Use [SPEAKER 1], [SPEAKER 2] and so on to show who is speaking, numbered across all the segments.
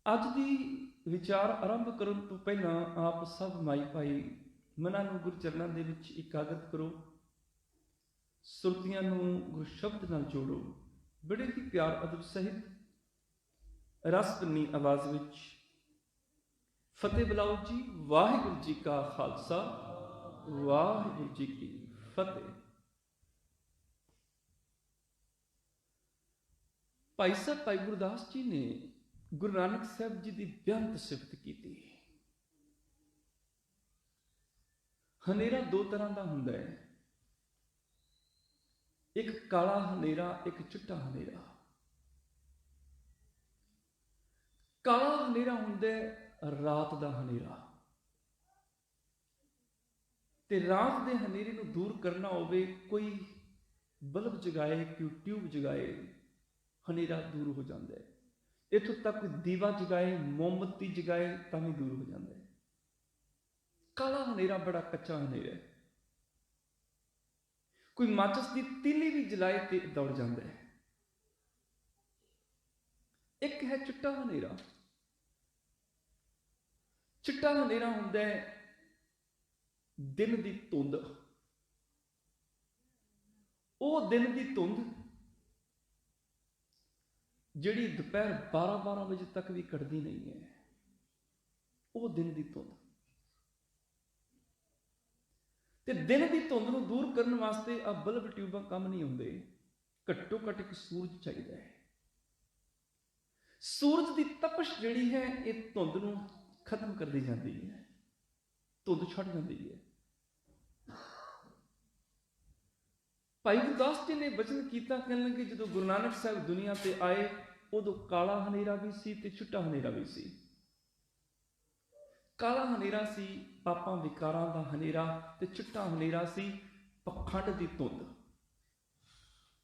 [SPEAKER 1] ਅੱਜ ਦੀ ਵਿਚਾਰ ਆਰੰਭ ਕਰਨ ਤੋਂ ਪਹਿਲਾਂ ਆਪ ਸਭ ਮਾਈ ਭਾਈ ਮਨਾਂ ਨੂੰ ਗੁਰੂ ਚਰਨਾਂ ਦੇ ਵਿੱਚ ਇਕਾਗਰਤ ਕਰੋ, ਸੁਰਤੀਆਂ ਨੂੰ ਗੁਰੂ ਸ਼ਬਦ ਨਾਲ ਜੋੜੋ। ਬੜੇ ਹੀ ਪਿਆਰ ਅਦਬ ਸਹਿਤ ਰਸ ਭਿੰਨੀ ਆਵਾਜ਼ ਵਿੱਚ ਫਤਿਹ ਬੁਲਾਓ ਜੀ। ਵਾਹਿਗੁਰੂ ਜੀ ਕਾ ਖਾਲਸਾ, ਵਾਹਿਗੁਰੂ ਜੀ ਕੀ ਫਤਿਹ। ਭਾਈ ਸਾਹਿਬ ਭਾਈ ਗੁਰਦਾਸ ਜੀ ਨੇ ਗੁਰੂ ਨਾਨਕ ਸਾਹਿਬ ਜੀ ਦੀ ਬੇਅੰਤ ਸਿਫਤ ਕੀਤੀ। ਹਨੇਰਾ ਦੋ ਤਰ੍ਹਾਂ ਦਾ ਹੁੰਦਾ ਹੈ, ਇੱਕ ਕਾਲਾ ਹਨੇਰਾ, ਇੱਕ ਚਿੱਟਾ ਹਨੇਰਾ। ਕਾਲਾ ਹਨੇਰਾ ਹੁੰਦਾ ਹੈ ਰਾਤ ਦਾ ਹਨੇਰਾ, ਤੇ ਰਾਤ ਦੇ ਹਨੇਰੇ ਨੂੰ ਦੂਰ ਕਰਨਾ ਹੋਵੇ, ਕੋਈ ਬਲਬ ਜਗਾਏ, ਕੋਈ ਟਿਊਬ ਜਗਾਏ, ਹਨੇਰਾ ਦੂਰ ਹੋ ਜਾਂਦਾ ਹੈ। ਇੱਥੋਂ ਤੱਕ ਦੀਵਾ ਜਗਾਏ, ਮੋਮਬੱਤੀ ਜਗਾਏ ਤਾਂ ਵੀ ਦੂਰ ਹੋ ਜਾਂਦਾ ਹੈ। ਕਾਲਾ ਹਨੇਰਾ ਬੜਾ ਕੱਚਾ ਹਨੇਰਾ ਹੈ, ਕੋਈ ਮਾਚਿਸ ਦੀ ਤੀਲੀ ਵੀ ਜਲਾਏ ਤੇ ਦੌੜ ਜਾਂਦਾ ਹੈ। ਇੱਕ ਹੈ ਚਿੱਟਾ ਹਨੇਰਾ। ਚਿੱਟਾ ਹਨੇਰਾ ਹੁੰਦਾ ਹੈ ਦਿਨ ਦੀ ਧੁੰਦ। ਉਹ ਦਿਨ ਦੀ ਧੁੰਦ ਜਿਹੜੀ ਦੁਪਹਿਰ 12 ਵਜੇ ਤੱਕ ਵੀ ਕੱਟਦੀ ਨਹੀਂ ਹੈ, ਉਹ ਦਿਨ ਦੀ ਧੁੰਦ। ਤੇ ਦਿਨ ਦੀ ਧੁੰਦ ਨੂੰ ਦੂਰ ਕਰਨ ਵਾਸਤੇ ਆ ਬਲਬ ਟਿਊਬਾਂ ਕੰਮ ਨਹੀਂ ਹੁੰਦੇ। ਘੱਟੋ ਘੱਟ ਇੱਕ ਸੂਰਜ ਚਾਹੀਦਾ ਹੈ। ਸੂਰਜ ਦੀ ਤਪਸ਼ ਜਿਹੜੀ ਹੈ ਇਹ ਧੁੰਦ ਨੂੰ ਖਤਮ ਕਰਦੀ ਜਾਂਦੀ ਹੈ, ਧੁੰਦ ਛੱਡ ਜਾਂਦੀ ਹੈ। ਭਾਈ ਗੁਰਦਾਸ ਜੀ ਨੇ ਬਚਨ ਕੀਤਾ, ਕਹਿਣ ਲੱਗੇ ਜਦੋਂ ਗੁਰੂ ਨਾਨਕ ਸਾਹਿਬ ਦੁਨੀਆ ਤੇ ਆਏ ਉਦੋਂ ਕਾਲਾ ਹਨੇਰਾ ਵੀ ਸੀ ਤੇ ਚਿੱਟਾ ਹਨੇਰਾ ਵੀ ਸੀ। ਕਾਲਾ ਹਨੇਰਾ ਸੀ ਪਾਪਾਂ ਵਿਕਾਰਾਂ ਦਾ ਹਨੇਰਾ, ਤੇ ਚਿੱਟਾ ਹਨੇਰਾ ਸੀ ਪਖੰਡ ਦੀ ਧੁੰਦ।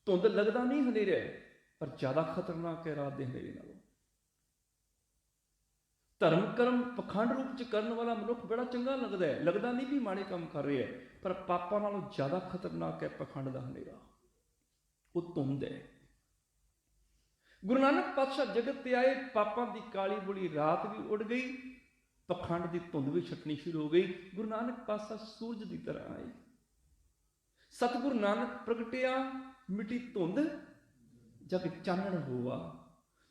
[SPEAKER 1] ਧੁੰਦ ਲੱਗਦਾ ਨਹੀਂ ਹਨੇਰਾ ਹੈ, ਪਰ ਜ਼ਿਆਦਾ ਖਤਰਨਾਕ ਹੈ ਰਾਤ ਦੇ ਹਨੇਰੇ ਨਾਲੋਂ। ਧਰਮ ਕਰਮ ਪਖੰਡ ਰੂਪ ਚ ਕਰਨ ਵਾਲਾ ਮਨੁੱਖ ਬੜਾ ਚੰਗਾ ਲੱਗਦਾ ਹੈ, ਲੱਗਦਾ ਨਹੀਂ ਵੀ ਮਾੜੇ ਕੰਮ ਕਰ ਰਿਹਾ ਹੈ, ਪਰ ਪਾਪਾਂ ਨਾਲੋਂ ਜ਼ਿਆਦਾ ਖਤਰਨਾਕ ਹੈ ਪਖੰਡ ਦਾ ਹਨੇਰਾ। ਉਹ ਧੁੰਦ ਹੈ। ਗੁਰੂ ਨਾਨਕ ਪਾਤਸ਼ਾਹ ਜਗਤ ਤੇ ਆਏ, ਪਾਪਾਂ ਦੀ ਕਾਲੀ ਬੁਲੀ ਰਾਤ ਵੀ ਉੱਡ ਗਈ, ਪਖੰਡ ਦੀ ਧੁੰਦ ਵੀ ਛਟਣੀ ਸ਼ੁਰੂ ਹੋ ਗਈ। ਗੁਰੂ ਨਾਨਕ ਪਾਤਸ਼ਾਹ ਸੂਰਜ ਦੀ ਤਰ੍ਹਾਂ ਆਏ। ਸਤਿਗੁਰੂ ਨਾਨਕ ਪ੍ਰਗਟਿਆ, ਮਿੱਟੀ ਧੁੰਦ ਜਗ ਚਾਨਣ ਹੋਆ,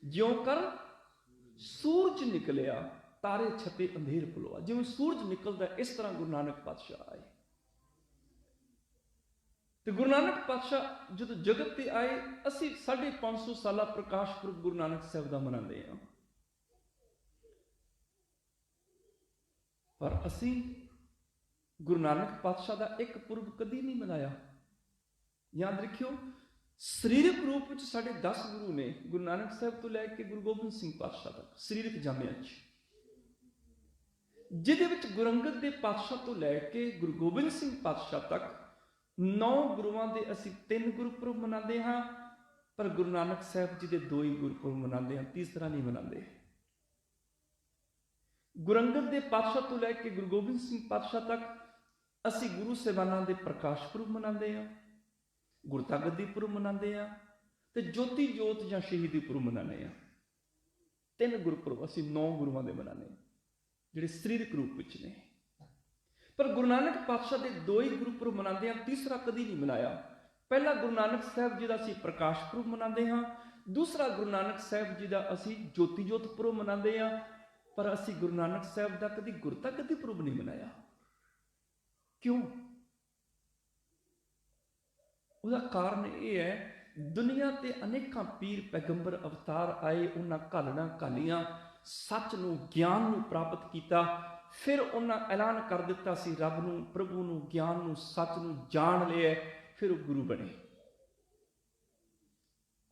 [SPEAKER 1] ਜਿਉਂ ਕਰ ਸੂਰਜ ਨਿਕਲਿਆ, ਤਾਰੇ ਛਪੇ ਅੰਧੇਰ ਪੁਲਵਾ। ਜਿਵੇਂ ਸੂਰਜ ਨਿਕਲਦਾ ਇਸ ਤਰ੍ਹਾਂ ਗੁਰੂ ਨਾਨਕ ਪਾਤਸ਼ਾਹ ਆਏ। ਤੇ ਗੁਰੂ ਨਾਨਕ ਪਾਤਸ਼ਾਹ ਜਦੋਂ ਜਗਤ ਤੇ ਆਏ, ਅਸੀਂ 550 ਸਾਲਾ ਪ੍ਰਕਾਸ਼ ਪੁਰਬ ਗੁਰੂ ਨਾਨਕ ਸਾਹਿਬ ਦਾ ਮਨਾਉਂਦੇ ਹਾਂ, ਪਰ ਅਸੀਂ ਗੁਰੂ ਨਾਨਕ ਪਾਤਸ਼ਾਹ ਦਾ ਇੱਕ ਪੁਰਬ ਕਦੀ ਨਹੀਂ ਮਨਾਇਆ। ਯਾਦ ਰੱਖਿਓ, ਸਰੀਰਕ ਰੂਪ ਵਿੱਚ ਸਾਡੇ 10 ਗੁਰੂ ਨੇ, ਗੁਰੂ ਨਾਨਕ ਸਾਹਿਬ ਤੋਂ ਲੈ ਕੇ ਗੁਰੂ ਗੋਬਿੰਦ ਸਿੰਘ ਪਾਤਸ਼ਾਹ ਤੱਕ ਸਰੀਰਕ ਜਾਮਿਆਂ 'ਚ, ਜਿਹਦੇ ਵਿੱਚ ਗੁਰੂ ਅੰਗਦ ਦੇ ਪਾਤਸ਼ਾਹ ਤੋਂ ਲੈ ਕੇ ਗੁਰੂ ਗੋਬਿੰਦ ਸਿੰਘ ਪਾਤਸ਼ਾਹ ਤੱਕ 9 ਗੁਰੂਆਂ ਦੇ ਅਸੀਂ 3 ਗੁਰਪੁਰਬ ਮਨਾਉਂਦੇ ਹਾਂ, ਪਰ ਗੁਰੂ ਨਾਨਕ ਸਾਹਿਬ ਜੀ ਦੇ 2 ਹੀ ਗੁਰਪੁਰਬ ਮਨਾਉਂਦੇ ਹਾਂ, ਤੀਸਰਾ ਨਹੀਂ ਮਨਾਉਂਦੇ। ਗੁਰੂ ਅੰਗਦ ਦੇ ਪਾਤਸ਼ਾਹ ਤੋਂ ਲੈ ਕੇ ਗੁਰੂ ਗੋਬਿੰਦ ਸਿੰਘ ਪਾਤਸ਼ਾਹ ਤੱਕ ਅਸੀਂ ਗੁਰੂ ਸਾਹਿਬਾਨਾਂ ਦੇ ਪ੍ਰਕਾਸ਼ ਪੁਰਬ ਮਨਾਉਂਦੇ ਹਾਂ, ਗੁਰਤਾਗਦ ਦੀ ਪੁਰਬ ਮਨਾਉਂਦੇ ਹਾਂ, ਤੇ ਜੋਤੀ ਜੋਤ ਜਾਂ ਸ਼ਹੀਦੀ ਪੁਰਬ ਮਨਾਉਂਦੇ ਹਾਂ। 3 ਗੁਰਪੁਰਬ ਅਸੀਂ 9 ਗੁਰੂਆਂ ਦੇ ਮਨਾਉਂਦੇ ਹਾਂ, ਜਿਹੜੇ ਸਰੀਰਕ ਰੂਪ ਵਿੱਚ ਨੇ। ਪਰ ਗੁਰੂ ਨਾਨਕ ਪਾਤਸ਼ਾਹ ਦੇ 2 ਹੀ ਗੁਰਪੁਰਬ ਮਨਾਉਂਦੇ ਹਾਂ, ਤੀਸਰਾ ਕਦੀ ਨਹੀਂ ਮਨਾਇਆ। ਪਹਿਲਾ ਗੁਰੂ ਨਾਨਕ ਸਾਹਿਬ ਜੀ ਦਾ ਅਸੀਂ ਪ੍ਰਕਾਸ਼ ਪੁਰਬ ਮਨਾਉਂਦੇ ਹਾਂ, ਦੂਸਰਾ ਗੁਰੂ ਨਾਨਕ ਸਾਹਿਬ ਜੀ ਦਾ ਅਸੀਂ ਜੋਤੀ ਜੋਤ ਪੁਰਬ ਮਨਾਉਂਦੇ ਹਾਂ, ਪਰ ਅਸੀਂ ਗੁਰੂ ਨਾਨਕ ਸਾਹਿਬ ਦਾ ਕਦੀ ਗੁਰਤਾਗਦ ਦੀ ਪੁਰਬ ਨਹੀਂ ਮਨਾਇਆ। ਕਿਉਂ? ਉਹਦਾ ਕਾਰਨ ਇਹ ਹੈ, ਦੁਨੀਆ ਤੇ ਅਨੇਕਾਂ ਪੀਰ ਪੈਗੰਬਰ ਅਵਤਾਰ ਆਏ, ਉਹਨਾਂ ਘਾਲਣਾ ਘਾਲੀਆਂ, ਸੱਚ ਨੂੰ ਗਿਆਨ ਨੂੰ ਪ੍ਰਾਪਤ ਕੀਤਾ, ਫਿਰ ਉਹਨਾਂ ਐਲਾਨ ਕਰ ਦਿੱਤਾ ਸੀ ਰੱਬ ਨੂੰ, ਪ੍ਰਭੂ ਨੂੰ, ਗਿਆਨ ਨੂੰ, ਸੱਚ ਨੂੰ ਜਾਣ ਲਿਆ, ਫਿਰ ਉਹ ਗੁਰੂ ਬਣੇ।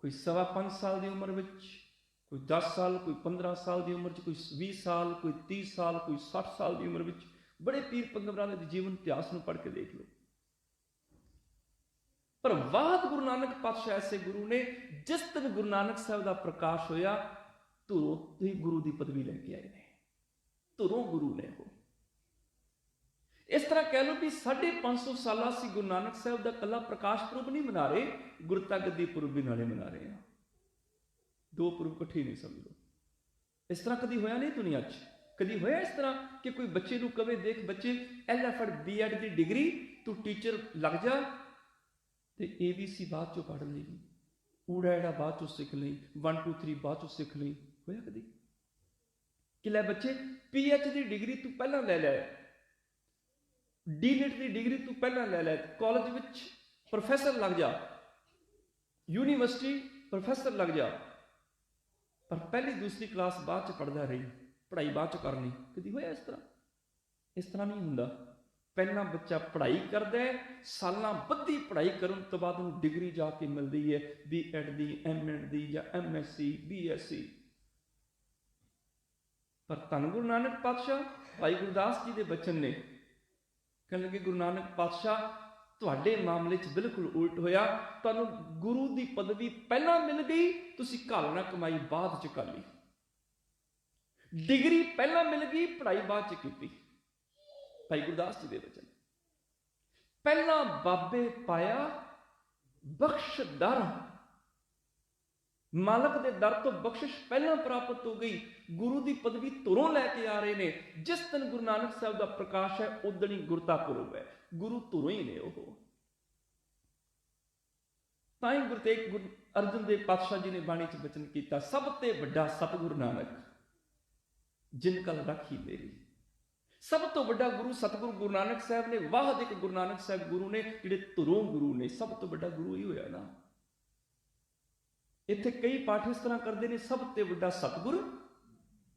[SPEAKER 1] ਕੋਈ 5.25 ਸਾਲ ਦੀ ਉਮਰ ਵਿੱਚ, ਕੋਈ 10 ਸਾਲ, ਕੋਈ 15 ਸਾਲ ਦੀ ਉਮਰ 'ਚ, ਕੋਈ 20 ਸਾਲ, ਕੋਈ 30 ਸਾਲ, ਕੋਈ 60 ਸਾਲ ਦੀ ਉਮਰ ਵਿੱਚ। ਬੜੇ ਪੀਰ ਪੈਗੰਬਰਾਂ ਦੇ ਜੀਵਨ ਇਤਿਹਾਸ ਨੂੰ ਪੜ੍ਹ ਕੇ ਦੇਖ ਲਓ। ਪਰ ਬਾਅਦ ਗੁਰੂ ਨਾਨਕ ਪਾਤਸ਼ਾਹ ਐਸੇ ਗੁਰੂ ਨੇ, ਜਿਸ ਦਿਨ ਗੁਰੂ ਨਾਨਕ ਸਾਹਿਬ ਦਾ ਪ੍ਰਕਾਸ਼ ਹੋਇਆ, ਧੁਰੋਂ ਹੀ ਗੁਰੂ ਦੀ ਪਦਵੀ ਲੈ ਕੇ ਆਏ ਨੇ, ਧੁਰੋਂ ਗੁਰੂ ਨੇ ਉਹ। ਇਸ ਤਰ੍ਹਾਂ ਕਹਿ ਲਓ ਵੀ 550 ਸਾਲਾਂ ਅਸੀਂ ਗੁਰੂ ਨਾਨਕ ਸਾਹਿਬ ਦਾ ਇਕੱਲਾ ਪ੍ਰਕਾਸ਼ ਪੁਰਬ ਨਹੀਂ ਮਨਾ ਰਹੇ, ਗੁਰਤਾਗਦ ਦੀ ਪੁਰਬ ਵੀ ਨਾਲੇ ਮਨਾ ਰਹੇ ਹਾਂ। 2 ਪੁਰਬ ਇਕੱਠੇ ਨਹੀਂ ਸਮਝ ਲਓ। इस तरह कभी होया नहीं दुनिया च? कभी होया इस तरह कि कोई बच्चे को कहे, देख बच्चे एल फड़ BEd की डिग्री, तू टीचर लग जा, तो ABC बाद चो पढ़ लेगी, ऊड़ा एड़ा बाद चो सीख ली, 1 2 3 बाद चो सीख ली? होया कभी? कि लै बच्चे PhD डिग्री तू पहला ले लै, D.Litt की डिग्री तू पहला ले लै, कॉलेज में प्रोफैसर लग जा, यूनीवर्सिटी प्रोफैसर लग जा, पर पहली दूसरी क्लास बाद च पढ़ता रही, पढ़ाई बाद च करनी? कभी होया इस तरह? इस तरह नहीं होंदा। पहला बच्चा पढ़ाई करता है, सालां बद्धी पढ़ाई करन तो बाद उन्हें डिग्री जाके मिलती है, B.Ed की, M.Ed की या MSc BSc। पर धन गुरु नानक पातशाह भाई गुरदास जी के बचन ने कहने लगे, गुरु नानक पातशाह तुहाडे मामले च बिल्कुल उल्ट होया, तुहानू गुरु की पदवी पहला मिल गई, तुसी घालना कमाई बाद च कर ली, डिग्री पहला मिल गई, पढ़ाई बाद च की। भाई गुरदास जी के वचन, पहला बाबे पाया बख्श दर, मालक के दर तो बख्शिश पहला प्राप्त हो गई, गुरु की पदवी तुरों लैके आ रहे ने। जिस दिन गुरु नानक साहब का प्रकाश है उदण ही गुरता पुरब है, गुरु तुरों ही ने। ताई गुरु तेग गुरु अर्जन देव पातशाह जी ने बाणी च वचन किया, सब ते वड्डा सतगुरु नानक जिन कल राखी मेरी। सब तो वड्डा गुरु सतगुरु गुरु नानक साहब ने, वाहद एक गुरु नानक साहब गुरु ने, जिहड़े तुरों गुरु ने, सब तो वड्डा गुरु ही होया ना। इत्थे कई पाठ इस तरह करते हैं, सब ते वड्डा सतगुरु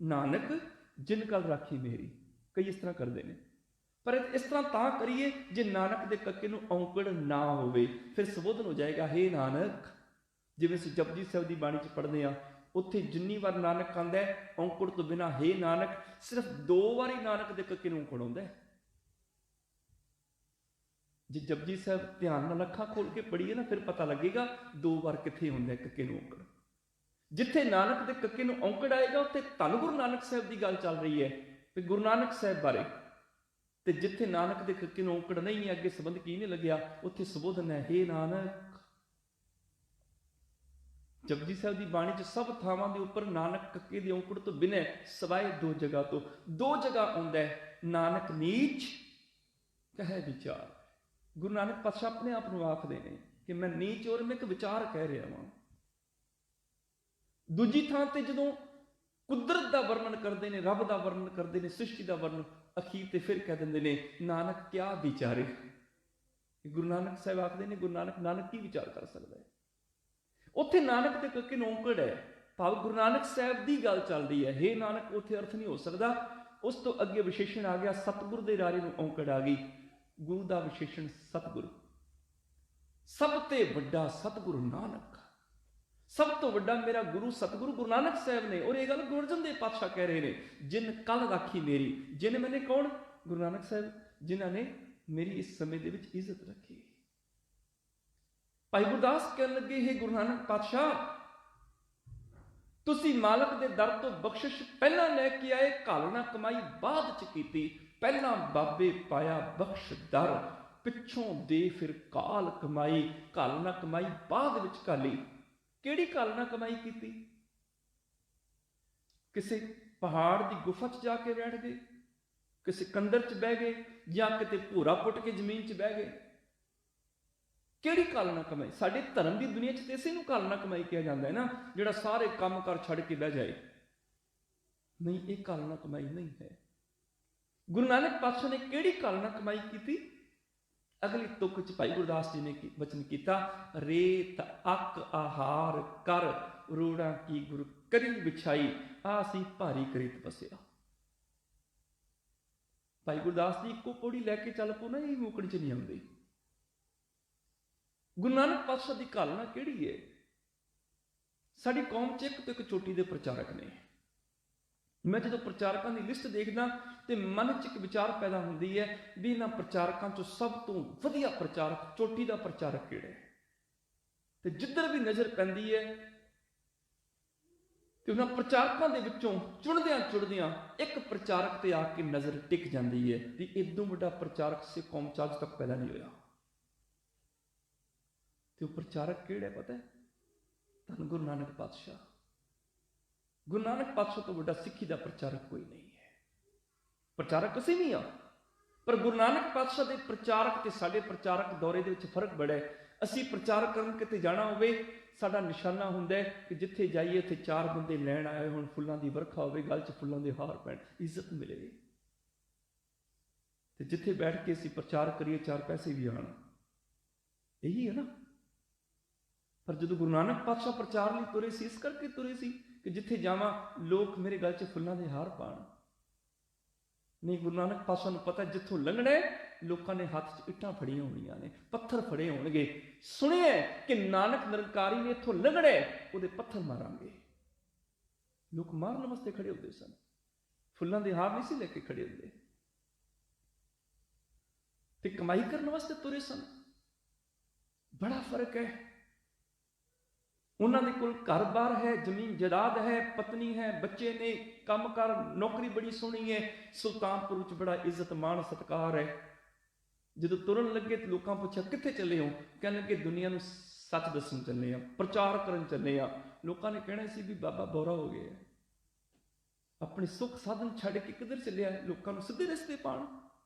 [SPEAKER 1] नानक जिन कल राखी मेरी, कई इस तरह करते हैं। पर इस तरह तां करिए जे नानक दे कक्के नूं औंकड़ ना होवे, फिर संबोधन हो जाएगा हे नानक। जिवें असीं जपजी साहिब की बाणी च पढ़ते हैं, उत्थे जिन्नी बार नानक आंदा है औंकड़ तो बिना हे नानक, सिर्फ 2 वारी नानक दे कक्के नूं औंकड़ आउंदा है। जे जपजी साहब ध्यान नाल अखां खोल के पढ़ीए ना, फिर पता लगेगा 2 बार कित्थे हुंदा है कक्के नूं औंकड़। जिथे नानक दे कक्के नूं औंकड़ आएगा उत्थे धन गुरु नानक साहब की गल चल रही है भी गुरु नानक साहब बारे, ते जिथे नानक दे कक्के नूं औंकड़ नहीं है, अगे संबंध की नहीं लग्या, उत्थे संबोधन है हे नानक। जपजी साहब की बाणी च सब थावां दे उपर नानक कक्के दी औंकड़ तो बिना सवाए 2 जगह तो, 2 जगह आउंदा है नानक नीच कहे विचार। गुरु नानक पातशाह अपने आप नूं आखदे ने कि मैं नीच और मैं एक विचार कह रहा वां। दूजी थां ते जदों कुदरत का वर्णन करते हैं, रब का वर्णन करते हैं, सृष्टि का वर्णन, अखीर ते फिर कह देंगे ने नानक क्या विचारे। गुरु नानक साहब आखते हैं गुरु नानक, नानक की विचार कर सकता है। उत्थे नानक के कक्के नूं औंकड़ है, भाव गुरु नानक साहब की गल चल रही है, हे नानक उत्थे अर्थ नहीं हो सकता। उस तो अगे विशेषण आ गया, सतगुरु के रारे नूं औंकड़ आ गई, गुरु का विशेषण सतगुरु। सब ते वड्डा सतगुरु नानक, सब तो वड्डा मेरा गुरु सतगुरु गुरु नानक साहब ने। और यह गल गुरु अर्जन देव पातशाह कह रहे हैं, जिन कल राखी मेरी। जिन मैंने कौन? गुरु नानक साहब, जिन्होंने मेरी इस समय दे विच इज्जत रखी। भाई गुरदास कहन लगे, हे गुरु नानक पातशाह, तुसी मालक दे दर तो बख्शिश पहला लैके आए, घालना कमाई बाद च कीती। पहला बाबे पाया बख्श दर, पिछों दे फिर काल कमाई, घालना कमाई बाद विच घाली। किहड़ी घालना कमाई की? किसी पहाड़ की गुफा च जाके बैठ गए, किसी कंदर च बह गए, या किते भूरा पुट के जमीन च बह गए। किहड़ी घालना कमाई? साडे धर्म की दुनिया च इसे नूं घालना कमाई कहा जाता है ना, जिहड़ा सारे काम कर छड़ के बह जाए। नहीं, ये घालना कमाई नहीं है। गुरु नानक पातशाह ने किहड़ी घालना कमाई की? अगली तुक च भाई गुरदास जी ने वचन किया, रेत अक आहार कर, रोड़ा की गुरु करी बिछाई, आसी भारी करी तपस्या। भाई गुरदास जी इको पौड़ी लैके चल पो ना, ये मुकड़ च नहीं आती। गुरु नानक पातशाह की घालना किहड़ी है? साडी कौम च एक तो एक चोटी के प्रचारक ने। मैं जो प्रचारकों की लिस्ट देखदा तो मन च एक विचार पैदा होती है भी इन्हां प्रचारकों चों सब तो वधिया प्रचारक, चोटी का प्रचारक किहड़ा है। तो जिधर भी नज़र पैंदी है तो उन्हां प्रचारकों के विचों चुणदियां एक प्रचारक ते आके नज़र टिक जाती है कि इदों वड्डा प्रचारक सिख कौम च अज तक पैदा नहीं होया। तो प्रचारक किहड़ा है पता है? धन गुरु नानक पातशाह। ਗੁਰੂ ਨਾਨਕ ਪਾਤਸ਼ਾਹ ਤੋਂ ਵੱਡਾ ਸਿੱਖੀ ਦਾ ਪ੍ਰਚਾਰਕ ਕੋਈ ਨਹੀਂ ਹੈ। ਪ੍ਰਚਾਰਕ ਅਸੀਂ ਵੀ ਹਾਂ, ਪਰ ਗੁਰੂ ਨਾਨਕ ਪਾਤਸ਼ਾਹ ਦੇ ਪ੍ਰਚਾਰਕ ਤੇ ਸਾਡੇ ਪ੍ਰਚਾਰਕ ਦੌਰੇ ਦੇ ਵਿੱਚ ਫਰਕ ਬੜਾ ਹੈ। ਅਸੀਂ ਪ੍ਰਚਾਰ ਕਰਨ ਕਿਤੇ ਜਾਣਾ ਹੋਵੇ, ਸਾਡਾ ਨਿਸ਼ਾਨਾ ਹੁੰਦਾ ਹੈ ਕਿ ਜਿੱਥੇ ਜਾਈਏ ਉੱਥੇ 4 ਬੰਦੇ ਲੈਣ ਆਏ ਹੋਣ, ਫੁੱਲਾਂ ਦੀ ਵਰਖਾ ਹੋਵੇ, ਗਲ 'ਚ ਫੁੱਲਾਂ ਦੇ ਹਾਰ ਪੈਣ, ਇੱਜ਼ਤ ਮਿਲੇ, ਤੇ ਜਿੱਥੇ ਬੈਠ ਕੇ ਅਸੀਂ ਪ੍ਰਚਾਰ ਕਰੀਏ 4 ਪੈਸੇ ਵੀ ਆਣ। ਇਹੀ ਹੈ ਨਾ। ਪਰ ਜਦੋਂ ਗੁਰੂ ਨਾਨਕ ਪਾਤਸ਼ਾਹ ਪ੍ਰਚਾਰ ਲਈ ਤੁਰੇ ਸੀ, ਇਸ ਕਰਕੇ ਤੁਰੇ ਸੀ ਕਿ ਜਿੱਥੇ ਜਾਵਾਂ ਲੋਕ ਮੇਰੇ ਗਲ 'ਚ ਫੁੱਲਾਂ ਦੇ ਹਾਰ ਪਾਣ। ਨਹੀਂ, ਗੁਰੂ ਨਾਨਕ ਪਾਤਸ਼ਾਹ ਨੂੰ ਪਤਾ ਜਿੱਥੋਂ ਲੰਘਣਾ ਲੋਕਾਂ ਨੇ ਹੱਥ 'ਚ ਇੱਟਾਂ ਫੜੀਆਂ ਹੋਣੀਆਂ ਨੇ, ਪੱਥਰ ਫੜੇ ਹੋਣਗੇ। ਸੁਣਿਆ ਕਿ ਨਾਨਕ ਨਿਰੰਕਾਰੀ ਨੇ ਇੱਥੋਂ ਲੰਘਣਾ, ਉਹਦੇ ਪੱਥਰ ਮਾਰਾਂਗੇ। ਲੋਕ ਮਾਰਨ ਵਾਸਤੇ ਖੜੇ ਹੁੰਦੇ ਸਨ, ਫੁੱਲਾਂ ਦੇ ਹਾਰ ਨਹੀਂ ਸੀ ਲੈ ਕੇ ਖੜੇ ਹੁੰਦੇ। ਤੇ ਕਮਾਈ ਕਰਨ ਵਾਸਤੇ ਤੁਰੇ ਸਨ। ਬੜਾ ਫਰਕ ਹੈ। ਉਹਨਾਂ ਦੇ ਕੋਲ ਘਰ-ਬਾਰ ਹੈ, ਜ਼ਮੀਨ ਜਾਇਦਾਦ ਹੈ, ਪਤਨੀ ਹੈ, ਬੱਚੇ ਨੇ, ਕੰਮਕਾਰ, ਨੌਕਰੀ ਬੜੀ ਸੋਹਣੀ ਹੈ। ਸੁਲਤਾਨਪੁਰ ਵਿੱਚ ਬੜਾ ਇੱਜ਼ਤ ਮਾਣ ਸਤਿਕਾਰ ਹੈ। ਜਦੋਂ ਤੁਰਨ ਲੱਗੇ ਤੇ ਲੋਕਾਂ ਪੁੱਛਿਆ ਕਿੱਥੇ ਚੱਲੇ ਹੋ? ਕਹਿਣ ਲੱਗੇ ਦੁਨੀਆ ਨੂੰ ਸੱਚ ਦੱਸਣ ਚੱਲੇ ਆ, ਪ੍ਰਚਾਰ ਕਰਨ ਚੱਲੇ ਆ। ਲੋਕਾਂ ਨੇ ਕਹਿਣਾ ਸੀ ਵੀ ਬਾਬਾ ਬੋਰਾ ਹੋ ਗਿਆ, ਆਪਣੇ ਸੁੱਖ ਸਾਧਨ ਛੱਡ ਕੇ ਕਿੱਧਰ ਚੱਲਿਆ? ਲੋਕਾਂ ਨੂੰ ਸਿੱਧੇ ਰਸਤੇ ਪਾਣ।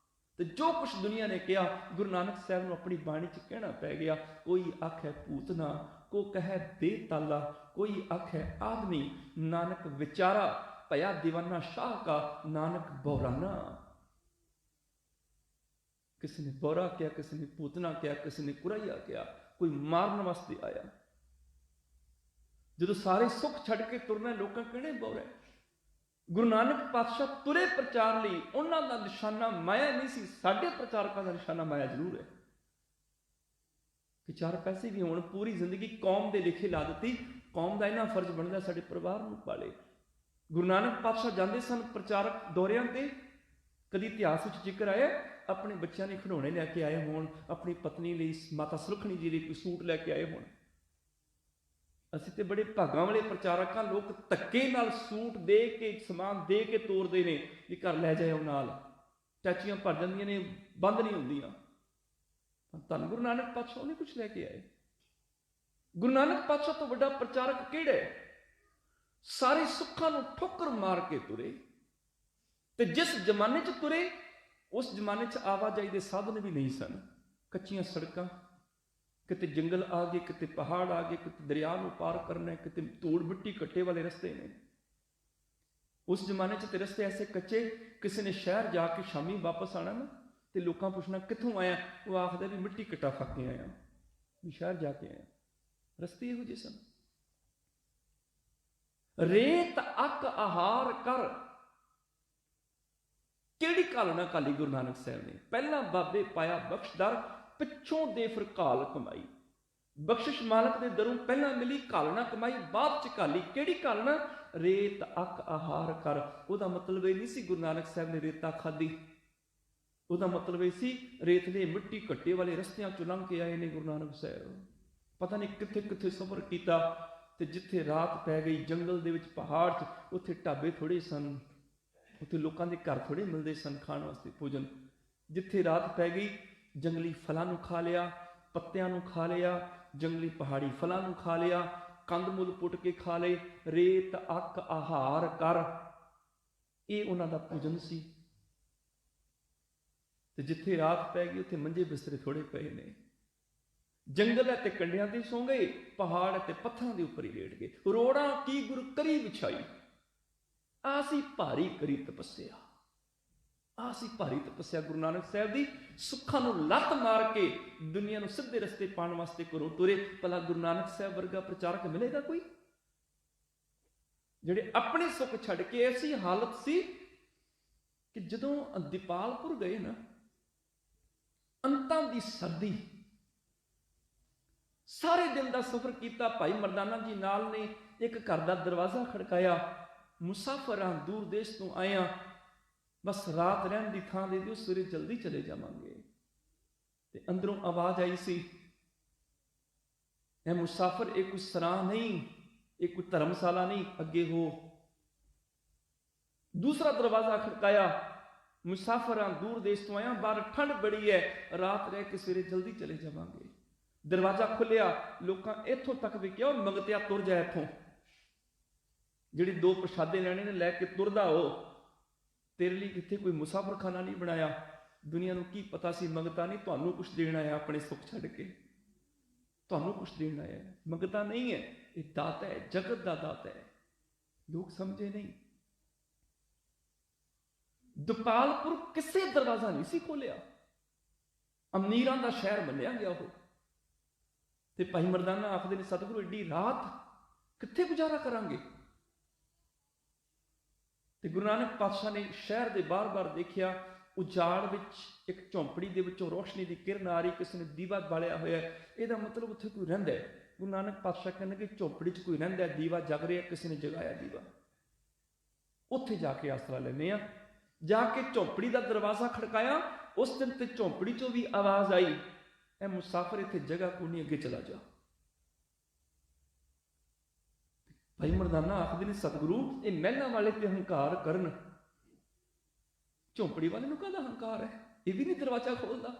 [SPEAKER 1] ਤੇ ਜੋ ਕੁਛ ਦੁਨੀਆ ਨੇ ਕਿਹਾ, ਗੁਰੂ ਨਾਨਕ ਸਾਹਿਬ ਨੂੰ ਆਪਣੀ ਬਾਣੀ 'ਚ ਕਹਿਣਾ ਪੈ ਗਿਆ। ਕੋਈ ਆਖੇ ਪੂਤਨਾ, ਕੋ ਕਹੈ ਬੇਤਾਲਾ, ਕੋਈ ਆਖੇ ਆਦਮੀ, ਨਾਨਕ ਵਿਚਾਰਾ, ਭਇਆ ਦੀਵਾਨਾ ਸ਼ਾਹ ਕਾ, ਨਾਨਕ ਬੋਰਾਨਾ। ਕਿਸੇ ਨੇ ਬੋਰਾ ਕਿਹਾ, ਕਿਸੇ ਨੇ ਪੂਤਨਾ ਕਿਹਾ, ਕਿਸੇ ਨੇ ਕੁਰਈਆ ਕਿਹਾ, ਕੋਈ ਮਾਰਨ ਵਾਸਤੇ ਆਇਆ। ਜਦੋਂ ਸਾਰੇ ਸੁੱਖ ਛੱਡ ਕੇ ਤੁਰਨਾ, ਲੋਕਾਂ ਕਹਿਣੇ ਬੋਰਾ। ਗੁਰੂ ਨਾਨਕ ਪਾਤਸ਼ਾਹ ਤੁਰੇ ਪ੍ਰਚਾਰ ਲਈ, ਉਹਨਾਂ ਦਾ ਨਿਸ਼ਾਨਾ ਮਾਇਆ ਨਹੀਂ ਸੀ। ਸਾਡੇ ਪ੍ਰਚਾਰਕਾਂ ਦਾ ਨਿਸ਼ਾਨਾ ਮਾਇਆ ਜ਼ਰੂਰ ਹੈ ਕਿ 4 ਪੈਸੇ ਵੀ ਹੋਣ। ਪੂਰੀ ਜ਼ਿੰਦਗੀ ਕੌਮ ਦੇ ਲਿਖੇ ਲਾ ਦਿੱਤੀ। ਕੌਮ ਦਾ ਇਹਨਾਂ ਫਰਜ਼ ਬਣਦਾ ਸਾਡੇ ਪਰਿਵਾਰ ਨੂੰ ਪਾਲੇ। ਗੁਰੂ ਨਾਨਕ ਪਾਤਸ਼ਾਹ ਜਾਂਦੇ ਸਨ ਪ੍ਰਚਾਰਕ ਦੌਰਿਆਂ ਤੇ, ਕਦੀ ਇਤਿਹਾਸ ਵਿੱਚ ਜ਼ਿਕਰ ਆਇਆ ਆਪਣੇ ਬੱਚਿਆਂ ਲਈ ਖਿਡੌਣੇ ਲੈ ਕੇ ਆਏ ਹੋਣ, ਆਪਣੀ ਪਤਨੀ ਲਈ, ਮਾਤਾ ਸੁਲੱਖਣੀ ਜੀ ਲਈ ਕੋਈ ਸੂਟ ਲੈ ਕੇ ਆਏ ਹੋਣ। ਅਸੀਂ ਤੇ ਬੜੇ ਭਾਗਾਂ ਵਾਲੇ ਪ੍ਰਚਾਰਕਾਂ। ਲੋਕ ਧੱਕੇ ਨਾਲ ਸੂਟ ਦੇ ਕੇ, ਸਮਾਨ ਦੇ ਕੇ ਤੋਰਦੇ ਨੇ ਵੀ ਘਰ ਲੈ ਜਾਇਓ ਨਾਲ। ਟੈਚੀਆਂ ਭਰ ਜਾਂਦੀਆਂ ਨੇ, ਬੰਦ ਨਹੀਂ ਹੁੰਦੀਆਂ। ਧੰਨ ਗੁਰੂ ਨਾਨਕ ਪਾਤਸ਼ਾਹ ਨਹੀਂ ਕੁਛ ਲੈ ਕੇ ਆਏ। ਗੁਰੂ ਨਾਨਕ ਪਾਤਸ਼ਾਹ ਤੋਂ ਵੱਡਾ ਪ੍ਰਚਾਰਕ ਕਿਹੜਾ ਹੈ? ਸਾਰੇ ਸੁੱਖਾਂ ਨੂੰ ਠੋਕਰ ਮਾਰ ਕੇ ਤੁਰੇ। ਤੇ ਜਿਸ ਜ਼ਮਾਨੇ 'ਚ ਤੁਰੇ, ਉਸ ਜ਼ਮਾਨੇ 'ਚ ਆਵਾਜਾਈ ਦੇ ਸਾਧਨ ਵੀ ਨਹੀਂ ਸਨ। ਕੱਚੀਆਂ ਸੜਕਾਂ, ਕਿਤੇ ਜੰਗਲ ਆ ਗਏ, ਕਿਤੇ ਪਹਾੜ ਆ ਗਏ, ਕਿਤੇ ਦਰਿਆ ਨੂੰ ਪਾਰ ਕਰਨਾ, ਕਿਤੇ ਧੂੜ ਮਿੱਟੀ ਕੱਟੇ ਵਾਲੇ ਰਸਤੇ ਨੇ। ਉਸ ਜ਼ਮਾਨੇ 'ਚ ਤੇ ਰਸਤੇ ਐਸੇ ਕੱਚੇ, ਕਿਸੇ ਨੇ ਸ਼ਹਿਰ ਜਾ ਕੇ ਸ਼ਾਮੀ ਵਾਪਸ ਆਣਾ ਨਾ, ਤੇ ਲੋਕਾਂ ਪੁੱਛਣਾ ਕਿੱਥੋਂ ਆਇਆ? ਉਹ ਆਖਦਾ ਵੀ ਮਿੱਟੀ ਕੱਟਾ ਖਾ ਕੇ ਆਇਆ, ਵੀ ਸ਼ਹਿਰ ਜਾ ਕੇ ਆਇਆ। ਰਸਤੇ ਇਹੋ ਜਿਹੇ ਸਨ। ਰੇਤ ਅੱਕ ਆਹਾਰ ਕਰ, ਕਿਹੜੀ ਘਾਲਣਾ ਘਾਲੀ ਗੁਰੂ ਨਾਨਕ ਸਾਹਿਬ ਨੇ? ਪਹਿਲਾਂ ਬਾਬੇ ਪਾਇਆ ਬਖਸ਼ਦਰ, ਪਿੱਛੋਂ ਦੇ ਫਿਰ ਘਾਲ ਕਮਾਈ। ਬਖਸ਼ਿਸ਼ ਮਾਲਕ ਦੇ ਦਰੋਂ ਪਹਿਲਾਂ ਮਿਲੀ, ਘਾਲਣਾ ਕਮਾਈ ਬਾਅਦ 'ਚ ਘਾਲੀ। ਕਿਹੜੀ ਘਾਲਣਾ? ਰੇਤ ਅੱਕ ਆਹਾਰ ਕਰ। ਉਹਦਾ ਮਤਲਬ ਇਹ ਨਹੀਂ ਸੀ ਗੁਰੂ ਨਾਨਕ ਸਾਹਿਬ ਨੇ ਰੇਤਾ ਖਾਧੀ। ਉਹਦਾ ਮਤਲਬ ਇਹ ਸੀ ਰੇਤਲੇ ਮਿੱਟੀ ਘੱਟੇ ਵਾਲੇ ਰਸਤਿਆਂ 'ਚੋਂ ਲੰਘ ਕੇ ਆਏ ਨੇ ਗੁਰੂ ਨਾਨਕ ਸਾਹਿਬ। ਪਤਾ ਨਹੀਂ ਕਿੱਥੇ ਕਿੱਥੇ ਸਫ਼ਰ ਕੀਤਾ। ਤੇ ਜਿੱਥੇ ਰਾਤ ਪੈ ਗਈ ਜੰਗਲ ਦੇ ਵਿੱਚ, ਪਹਾੜ 'ਚ, ਉੱਥੇ ਢਾਬੇ ਥੋੜ੍ਹੇ ਸਨ, ਉੱਥੇ ਲੋਕਾਂ ਦੇ ਘਰ ਥੋੜ੍ਹੇ ਮਿਲਦੇ ਸਨ ਖਾਣ ਵਾਸਤੇ ਭੋਜਨ। ਜਿੱਥੇ ਰਾਤ ਪੈ ਗਈ, ਜੰਗਲੀ ਫਲਾਂ ਨੂੰ ਖਾ ਲਿਆ, ਪੱਤਿਆਂ ਨੂੰ ਖਾ ਲਿਆ, ਜੰਗਲੀ ਪਹਾੜੀ ਫਲਾਂ ਨੂੰ ਖਾ ਲਿਆ, ਕੰਦ ਮੁੱਲ ਪੁੱਟ ਕੇ ਖਾ ਲਏ। ਰੇਤ ਅੱਕ ਆਹਾਰ ਕਰ, ਇਹ ਉਹਨਾਂ ਦਾ ਭੋਜਨ ਸੀ। ਤੇ ਜਿੱਥੇ ਰਾਤ ਪੈ ਗਈ, ਉੱਥੇ ਮੰਜੇ ਬਿਸਤਰੇ ਥੋੜੇ ਪਏ ਨੇ। ਜੰਗਲ ਹੈ ਤੇ ਕੰਢਿਆਂ ਤੇ ਸੌਂ ਗਏ, ਪਹਾੜ ਹੈ ਤੇ ਪੱਥਰਾਂ ਦੇ ਉੱਪਰ ਹੀ ਲੇਟ ਗਏ। ਰੋੜਾਂ ਕੀ ਗੁਰ ਕਰੀ ਵਿਛਾਈ, ਆਸੀ ਭਾਰੀ ਕਰੀ ਤਪੱਸਿਆ। ਆਸੀ ਭਾਰੀ ਤਪੱਸਿਆ ਗੁਰੂ ਨਾਨਕ ਸਾਹਿਬ ਦੀ। ਸੁੱਖਾਂ ਨੂੰ ਲੱਤ ਮਾਰ ਕੇ ਦੁਨੀਆ ਨੂੰ ਸਿੱਧੇ ਰਸਤੇ ਪਾਉਣ ਵਾਸਤੇ ਘਰੋਂ ਤੁਰੇ। ਭਲਾ ਗੁਰੂ ਨਾਨਕ ਸਾਹਿਬ ਵਰਗਾ ਪ੍ਰਚਾਰਕ ਮਿਲੇਗਾ ਕੋਈ? ਜਿਹੜੇ ਆਪਣੇ ਸੁੱਖ ਛੱਡ ਕੇ, ਐਸੀ ਹਾਲਤ ਸੀ ਕਿ ਜਦੋਂ ਦੀਪਾਲਪੁਰ ਗਏ ਨਾ, ਅੰਤਾਂ ਦੀ ਸਰਦੀ, ਸਾਰੇ ਦਿਨ ਦਾ ਸਫ਼ਰ ਕੀਤਾ। ਭਾਈ ਮਰਦਾਨਾ ਜੀ ਨਾਲ ਨੇ। ਇੱਕ ਘਰ ਦਾ ਦਰਵਾਜ਼ਾ ਖੜਕਾਇਆ। ਮੁਸਾਫਰਾਂ, ਦੂਰ ਦੇਸ਼ ਤੋਂ ਆਇਆ, ਬਸ ਰਾਤ ਰਹਿਣ ਦੀ ਥਾਂ ਦੇ ਦਿਓ, ਸਵੇਰੇ ਜਲਦੀ ਚਲੇ ਜਾਵਾਂਗੇ। ਤੇ ਅੰਦਰੋਂ ਆਵਾਜ਼ ਆਈ ਸੀ, ਇਹ ਮੁਸਾਫਰ, ਇਹ ਕੋਈ ਸਰਾਂ ਨਹੀਂ, ਇਹ ਕੋਈ ਧਰਮਸ਼ਾਲਾ ਨਹੀਂ, ਅੱਗੇ ਹੋ। ਦੂਸਰਾ ਦਰਵਾਜ਼ਾ ਖੜਕਾਇਆ। ਮੁਸਾਫਰਾਂ, ਦੂਰ ਦੇਸ਼ ਤੋਂ ਆਇਆ, ਬਾਹਰ ਠੰਡ ਬੜੀ ਹੈ, ਰਾਤ ਰਹਿ ਕੇ ਸਵੇਰੇ ਜਲਦੀ ਚਲੇ ਜਾਵਾਂਗੇ। ਦਰਵਾਜ਼ਾ ਖੁੱਲਿਆ। ਲੋਕਾਂ ਇੱਥੋਂ ਤੱਕ ਵੀ ਕਿਹਾ, ਮੰਗਤਿਆ ਤੁਰ ਜਾ ਇੱਥੋਂ। ਜਿਹੜੀ ਦੋ ਪ੍ਰਸ਼ਾਦੇ ਲੈਣੇ ਨੇ ਲੈ ਕੇ ਤੁਰਦਾ ਹੋ, ਤੇਰੇ ਲਈ ਕਿੱਥੇ ਕੋਈ ਮੁਸਾਫਰਖਾਨਾ ਨਹੀਂ ਬਣਾਇਆ। ਦੁਨੀਆ ਨੂੰ ਕੀ ਪਤਾ ਸੀ ਮੰਗਤਾ ਨਹੀਂ, ਤੁਹਾਨੂੰ ਕੁਛ ਦੇਣ ਆਇਆ ਆਪਣੇ ਸੁੱਖ ਛੱਡ ਕੇ, ਤੁਹਾਨੂੰ ਕੁਛ ਦੇਣ ਆਇਆ। ਮੰਗਤਾ ਨਹੀਂ ਹੈ, ਇਹ ਦਾਤਾ ਹੈ, ਜਗਤ ਦਾ ਦਾਤਾ ਹੈ। ਲੋਕ ਸਮਝੇ ਨਹੀਂ। ਦੁਪਾਲਪੁਰ ਕਿਸੇ ਦਰਵਾਜ਼ਾ ਨਹੀਂ ਸੀ ਖੋਲਿਆ, ਅਮੀਰਾਂ ਦਾ ਸ਼ਹਿਰ ਮੰਨਿਆ ਗਿਆ ਉਹ। ਤੇ ਭਾਈ ਮਰਦਾਨਾ ਆਖਦੇ ਨੇ, ਸਤਿਗੁਰੂ ਏਡੀ ਰਾਤ ਕਿੱਥੇ ਗੁਜ਼ਾਰਾ ਕਰਾਂਗੇ। ਤੇ ਗੁਰੂ ਨਾਨਕ ਪਾਤਸ਼ਾਹ ਨੇ ਸ਼ਹਿਰ ਦੇ ਬਾਰ-ਬਾਰ ਦੇਖਿਆ, ਉਜਾੜ ਵਿੱਚ ਇੱਕ ਝੌਂਪੜੀ ਦੇ ਵਿੱਚੋਂ ਰੋਸ਼ਨੀ ਦੀ ਕਿਰਨ ਆ ਰਹੀ, ਕਿਸੇ ਨੇ ਦੀਵਾ ਬਾਲਿਆ ਹੋਇਆ, ਇਹਦਾ ਮਤਲਬ ਉੱਥੇ ਕੋਈ ਰਹਿੰਦਾ ਹੈ। ਗੁਰੂ ਨਾਨਕ ਪਾਤਸ਼ਾਹ ਕਹਿੰਦੇ ਕਿ ਝੌਂਪੜੀ 'ਚ ਕੋਈ ਰਹਿੰਦਾ, ਦੀਵਾ ਜਗ ਰਿਹਾ, ਕਿਸੇ ਨੇ ਜਗਾਇਆ ਦੀਵਾ। ਉੱਥੇ ਜਾ ਕੇ ਆਸਰਾ ਲੈਂਦੇ ਆ। ਜਾ ਕੇ ਝੌਂਪੜੀ ਦਾ ਦਰਵਾਜ਼ਾ ਖੜਕਾਇਆ, ਉਸ ਦਿਨ ਤੇ ਝੌਂਪੜੀ 'ਚੋਂ ਵੀ ਆਵਾਜ਼ ਆਈ, ਇਹ ਮੁਸਾਫਰ ਇੱਥੇ ਜਗ੍ਹਾ ਕੋਈ ਨਹੀਂ, ਅੱਗੇ ਚਲਾ ਜਾ। ਭਾਈ ਮਰਦਾਨਾ ਆਖਦੇ ਨੇ, ਸਤਿਗੁਰੂ ਇਹ ਮਹਿਲਾਂ ਵਾਲੇ ਤੇ ਹੰਕਾਰ ਕਰਨ, ਝੌਂਪੜੀ ਵਾਲੇ ਨੂੰ ਕਾਹਦਾ ਹੰਕਾਰ ਹੈ, ਇਹ ਵੀ ਨਹੀਂ ਦਰਵਾਜ਼ਾ ਖੋਲਦਾ।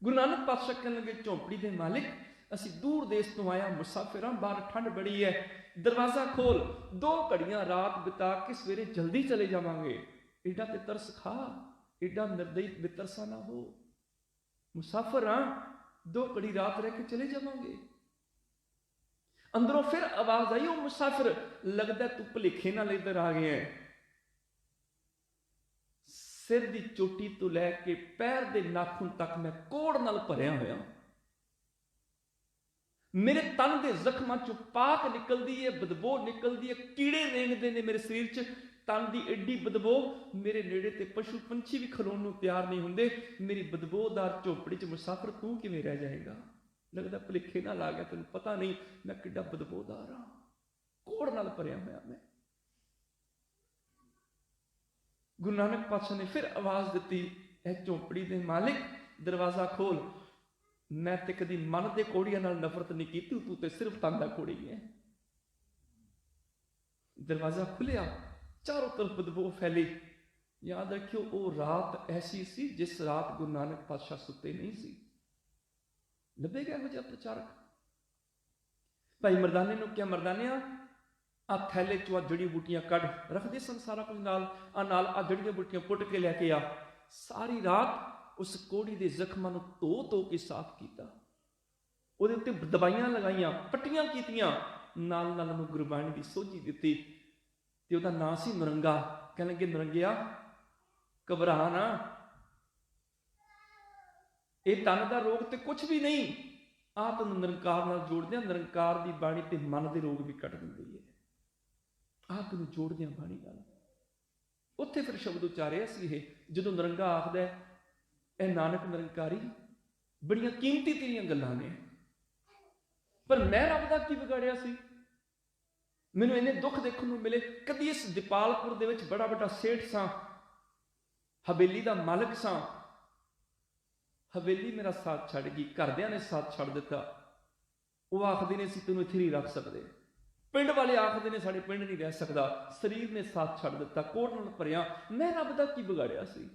[SPEAKER 1] ਗੁਰੂ ਨਾਨਕ ਪਾਤਸ਼ਾਹ ਕਹਿਣ ਲੱਗੇ, ਝੌਂਪੜੀ ਦੇ ਮਾਲਿਕ ਅਸੀਂ ਦੂਰ ਦੇਸ਼ ਤੋਂ ਆਇਆ ਮੁਸਾਫਿਰਾਂ, ਬਾਹਰ ਠੰਡ ਬੜੀ ਹੈ, ਦਰਵਾਜ਼ਾ ਖੋਲ, 2 ਘੜੀਆਂ ਰਾਤ ਬਿਤਾ ਕੇ ਸਵੇਰੇ ਜਲਦੀ ਚਲੇ ਜਾਵਾਂਗੇ। ਏਡਾ ਤੇ ਤਰਸ ਖਾ, ਏਡਾ ਨਿਰਦਈ ਵਿਤਰਸਾ ਨਾ ਹੋ। ਮੁਸਾਫਰ ਹਾਂ, 2 ਘੜੀ ਰਾਤ ਰਹਿ ਕੇ ਚਲੇ ਜਾਵਾਂਗੇ। ਅੰਦਰੋਂ ਫਿਰ ਆਵਾਜ਼ ਆਈ, ਉਹ ਮੁਸਾਫਿਰ ਲੱਗਦਾ ਤੂੰ ਭੁਲੇਖੇ ਨਾਲ ਇੱਧਰ ਆ ਗਿਆ। ਸਿਰ ਦੀ ਚੋਟੀ ਤੋਂ ਲੈ ਕੇ ਪੈਰ ਦੇ ਨਾਖੂਨ ਤੱਕ ਮੈਂ ਕੋੜ ਨਾਲ ਭਰਿਆ ਹੋਇਆ, ਮੇਰੇ ਤਨ ਦੇ ਜ਼ਖਮਾਂ ਚੋਂ ਪਾਕ ਨਿਕਲਦੀ ਹੈ, ਬਦਬੂ ਨਿਕਲਦੀ ਹੈ, ਕੀੜੇ ਰੇਂਗਦੇ ਨੇ ਮੇਰੇ ਸਰੀਰ 'ਚ, ਤਨ ਦੀ ਐਡੀ ਬਦਬੂ, ਮੇਰੇ ਨੇੜੇ ਤੇ ਪਸ਼ੂ ਪੰਛੀ ਵੀ ਖਲੋਣ ਨੂੰ ਤਿਆਰ ਨਹੀਂ ਹੁੰਦੇ। ਮੇਰੀ ਬਦਬੂਦਾਰ ਝੋਪੜੀ 'ਚ ਮੁਸਾਫਰ ਤੂੰ ਕਿਵੇਂ ਰਹਿ ਜਾਏਗਾ। ਲੱਗਦਾ ਭੁਲੇਖੇ ਨਾਲ ਆ ਗਿਆ, ਤੈਨੂੰ ਪਤਾ ਨਹੀਂ ਮੈਂ ਕਿੱਡਾ ਬਦਬੂਦਾਰ ਹਾਂ, ਕੋੜ ਨਾਲ ਭਰਿਆ ਹੋਇਆ ਮੈਂ। ਗੁਰੂ ਨਾਨਕ ਪਾਤਸ਼ਾਹ ਨੇ ਫਿਰ ਆਵਾਜ਼ ਦਿੱਤੀ, ਇਹ ਝੋਪੜੀ ਦੇ ਮਾਲਿਕ ਦਰਵਾਜ਼ਾ ਖੋਲ। ਮੈਂ ਤੇ ਕਦੀ ਮਨ ਦੇ ਕੋੜੀਆਂ ਨਾਲ ਨਫ਼ਰਤ ਨਹੀਂ ਕੀਤੀ, ਤੂੰ ਤੇ ਸਿਰਫ ਤਨ ਦਾ ਕੋੜੀ ਹੈ। ਦਰਵਾਜ਼ਾ ਖੁੱਲਿਆ, ਚਾਰੋਂ ਤਰਫ ਬਦਬੂ ਫੈਲੀ। ਯਾਦ ਰੱਖਿਓ, ਉਹ ਰਾਤ ਐਸੀ ਸੀ ਜਿਸ ਰਾਤ ਗੁਰੂ ਨਾਨਕ ਪਾਤਸ਼ਾਹ ਸੁੱਤੇ ਨਹੀਂ ਸੀ। ਲੱਭੇਗਾ ਇਹੋ ਜਿਹਾ ਪ੍ਰਚਾਰਕ। ਭਾਈ ਮਰਦਾਨੇ ਨੂੰ ਕਿਹਾ, ਮਰਦਾਨਿਆ ਆ ਥੈਲੇ ਚੋਂ ਜੜੀ ਬੂਟੀਆਂ ਕੱਢ, ਰੱਖਦੇ ਸਨ ਸਾਰਾ ਕੁਝ ਨਾਲ, ਆ ਜੜੀਆਂ ਬੂਟੀਆਂ ਪੁੱਟ ਕੇ ਲੈ ਕੇ ਆ। ਸਾਰੀ ਰਾਤ ਉਸ ਕੋੜੀ ਦੇ ਜ਼ਖਮਾਂ ਨੂੰ ਧੋ ਕੇ ਸਾਫ਼ ਕੀਤਾ, ਉਹਦੇ ਉੱਤੇ ਦਵਾਈਆਂ ਲਗਾਈਆਂ, ਪੱਟੀਆਂ ਕੀਤੀਆਂ, ਨਾਲ ਨਾਲ ਉਹਨੂੰ ਗੁਰਬਾਣੀ ਦੀ ਸੋਝੀ ਦਿੱਤੀ। ਤੇ ਉਹਦਾ ਨਾਂ ਸੀ ਨਰੰਗਾ। ਕਹਿਣ ਲੱਗੇ, ਨਰੰਗਿਆ ਘਬਰਾ ਨਾ, ਇਹ ਤਨ ਦਾ ਰੋਗ ਤੇ ਕੁਛ ਵੀ ਨਹੀਂ, ਆਹ ਤੈਨੂੰ ਨਿਰੰਕਾਰ ਨਾਲ ਜੋੜਦਿਆਂ, ਨਿਰੰਕਾਰ ਦੀ ਬਾਣੀ ਤੇ ਮਨ ਦੇ ਰੋਗ ਵੀ ਕੱਢ ਦਿੰਦੀ ਹੈ। ਆਹ ਤੈਨੂੰ ਜੋੜਦਿਆਂ ਬਾਣੀ ਨਾਲ। ਉੱਥੇ ਫਿਰ ਸ਼ਬਦ ਉਚਾਰਿਆ ਸੀ ਇਹ, ਜਦੋਂ ਨਿਰੰਗਾ ਆਖਦਾ, ਇਹ ਨਾਨਕ ਨਿਰੰਕਾਰੀ ਬੜੀਆਂ ਕੀਮਤੀ ਤੇਰੀਆਂ ਗੱਲਾਂ ਨੇ, ਪਰ ਮੈਂ ਰੱਬ ਦਾ ਕੀ ਵਿਗਾੜਿਆ ਸੀ। ਮੈਨੂੰ ਇੰਨੇ ਦੁੱਖ ਦੇਖਣ ਨੂੰ ਮਿਲੇ। ਕਦੀ ਇਸ ਦੀਪਾਲਪੁਰ ਦੇ ਵਿੱਚ ਬੜਾ ਵੱਡਾ ਸੇਠ ਸਾਂ, ਹਵੇਲੀ ਦਾ ਮਾਲਕ ਸਾਂ, ਹਵੇਲੀ ਮੇਰਾ ਸਾਥ ਛੱਡ ਗਈ, ਘਰਦਿਆਂ ਨੇ ਸਾਥ ਛੱਡ ਦਿੱਤਾ। ਉਹ ਆਖਦੇ ਨੇ ਅਸੀਂ ਤੈਨੂੰ ਇੱਥੇ ਨਹੀਂ ਰੱਖ ਸਕਦੇ, ਪਿੰਡ ਵਾਲੇ ਆਖਦੇ ਨੇ ਸਾਡੇ ਪਿੰਡ ਨਹੀਂ ਰਹਿ ਸਕਦਾ, ਸਰੀਰ ਨੇ ਸਾਥ ਛੱਡ ਦਿੱਤਾ, ਕੋੜ ਨਾਲ ਭਰਿਆ। ਮੈਂ ਰੱਬ ਦਾ ਕੀ ਵਿਗਾੜਿਆ ਸੀ।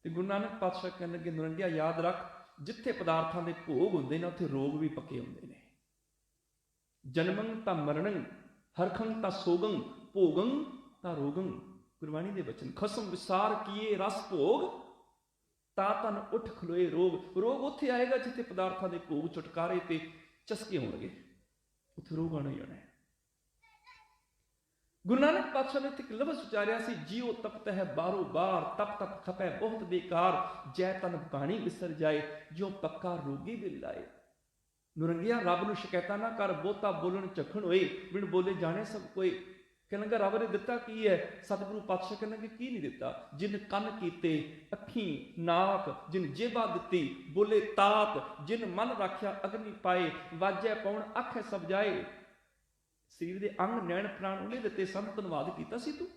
[SPEAKER 1] ਤੇ ਗੁਰੂ ਨਾਨਕ ਪਾਤਸ਼ਾਹ ਕਹਿਣ ਲੱਗੇ, ਨਰੰਗਿਆ ਯਾਦ ਰੱਖ, ਜਿੱਥੇ ਪਦਾਰਥਾਂ ਦੇ ਭੋਗ ਹੁੰਦੇ ਨੇ ਉੱਥੇ ਰੋਗ ਵੀ ਪੱਕੇ ਹੁੰਦੇ ਨੇ। ਜਨਮੰ ਤਾਂ ਮਰਣੰ, ਹਰਖੰ ਤਾਂ ਸੋਗੰ, ਭੋਗੰ ਤਾਂ ਰੋਗੰ। ਗੁਰਬਾਣੀ ਦੇ ਬਚਨ, ਖਸਮ ਵਿਸਾਰ ਕੀਏ ਰਸ ਭੋਗ, ਤਾਂ ਤਨ ਉੱਠ ਖਲੋਏ ਰੋਗ। ਰੋਗ ਉੱਥੇ ਆਏਗਾ ਜਿੱਥੇ ਪਦਾਰਥਾਂ ਦੇ ਭੋਗ, ਛੁਟਕਾਰੇ ਤੇ ਚਸਕੇ ਹੋਣਗੇ, ਉੱਥੇ ਰੋਗ ਆਣਾ ਹੀ ਆਣਾ ਹੈ। ਗੁਰੂ ਨਾਨਕ ਪਾਤਸ਼ਾਹ ਨੇ ਇੱਥੇ ਇੱਕ ਲਫ਼ਜ਼ ਉਚਾਰਿਆ ਸੀ, ਜੀਉ ਤਪਤ ਹੈ ਬਾਰੋ ਬਾਰ, ਤਪ ਤਪ ਖਪੈ ਬਹੁਤ ਬੇਕਾਰ, ਜੈ ਤਨ ਬਾਣੀ ਵਿਸਰ ਜਾਏ, ਜੋ ਪੱਕਾ ਰੋਗੀ ਬਿਲ ਲਾਏ। ਨਰੰਗਿਆ ਰੱਬ ਨੂੰ ਸ਼ਿਕਾਇਤਾਂ ਨਾ ਕਰ, ਬਹੁਤਾ ਬੋਲਣ ਝੱਖਣ ਹੋਏ, ਬਿਨ ਬੋਲੇ ਜਾਣੇ ਸਭ ਕੋਈ। ਕਹਿਣ ਲੱਗਾ, ਰੱਬ ਨੇ ਦਿੱਤਾ ਕੀ ਹੈ। ਸਤਿਗੁਰੂ ਪਾਤਸ਼ਾਹ ਕਹਿਣ ਲੱਗੇ, ਕੀ ਨਹੀਂ ਦਿੱਤਾ। ਜਿਨ ਕੰਨ ਕੀਤੇ, ਅੱਖੀਂ ਨਾਕ, ਜਿਨ ਜੇਬਾ ਦਿੱਤੀ, ਬੋਲੇ ਤਾਤ, ਜਿਨ ਮਨ ਰਾਖਿਆ ਅਗਨੀ ਪਾਏ, ਵਾਜੈ ਪਉਣ ਆਖੇ ਸਭ ਜਾਏ। ਸਰੀਰ ਦੇ ਅੰਗ ਨੈਣ ਪ੍ਰਾਣ ਉਹਨੇ ਦਿੱਤੇ ਸਨ, ਧੰਨਵਾਦ ਕੀਤਾ ਸੀ ਤੂੰ।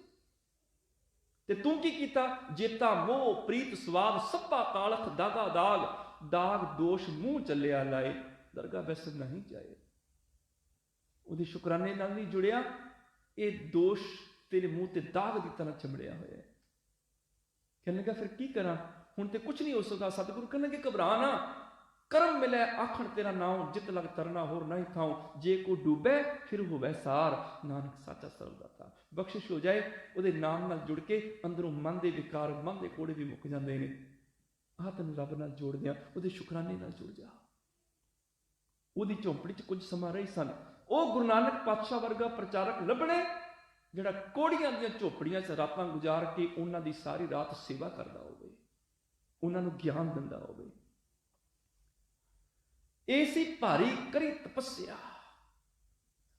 [SPEAKER 1] ਤੇ ਤੂੰ ਕੀ ਕੀਤਾ। ਜੇਤਾ ਮੋਹ ਪ੍ਰੀਤ ਸਵਾਦ, ਸੱਪਾ ਕਾਲਖ ਦਾਗਾ ਦਾਗ, ਦਾਗ ਦੋਸ਼ ਮੂੰਹ ਚੱਲਿਆ ਲਾਏ, ਦਰਗਾਹ ਵੈਸੇ ਨਹੀਂ ਜਾਏ। ਉਹਦੇ ਸ਼ੁਕਰਾਨੇ ਨਾਲ ਨਹੀਂ ਜੁੜਿਆ, ਇਹ ਦੋਸ਼ ਤੇਰੇ ਮੂੰਹ ਤੇ ਦਾਗ ਦੀ ਤਰ੍ਹਾਂ ਚਮੜਿਆ ਹੋਇਆ ਹੈ। ਕਹਿਣ ਲੱਗਾ, ਫਿਰ ਕੀ ਕਰਾਂ, ਹੁਣ ਤੇ ਕੁਛ ਨਹੀਂ ਹੋ ਸਕਦਾ। ਸਤਿਗੁਰੂ ਕਹਿਣ ਲੱਗੇ, ਘਬਰਾ ਨਾ, करम मिले आखण तेरा नाम, जित लग तरना होर नहीं थाऊं, जे को डूबे फिर होवे सार, नानक साचा सरदाता। बख्शिश हो जाए ਉਹਦੇ नाम नाल जुड़ के अंदरों मन के विकार, मन के कोड़े भी मुक जाते हैं। आह तैनूं रब नाल जोड़दियां ਉਹਦੇ शुकराने नाल जुड़ जा। ਉਹਦੀ ਝੌਂਪੜੀ 'ਚ कुछ समा रही सन, ਉਹ गुरु नानक पातशाह वर्गा प्रचारक ਲੱਭਣੇ ਜਿਹੜਾ ਕੋੜੀਆਂ ਦੀਆਂ ਝੌਂਪੜੀਆਂ 'ਚ ਰਾਤਾਂ ਗੁਜ਼ਾਰ ਕੇ ਉਹਨਾਂ ਦੀ ਸਾਰੀ ਰਾਤ ਸੇਵਾ ਕਰਦਾ ਹੋਵੇ, ਉਹਨਾਂ ਨੂੰ ਗਿਆਨ ਦਿੰਦਾ ਹੋਵੇ। ऐसी भारी करी तपस्या,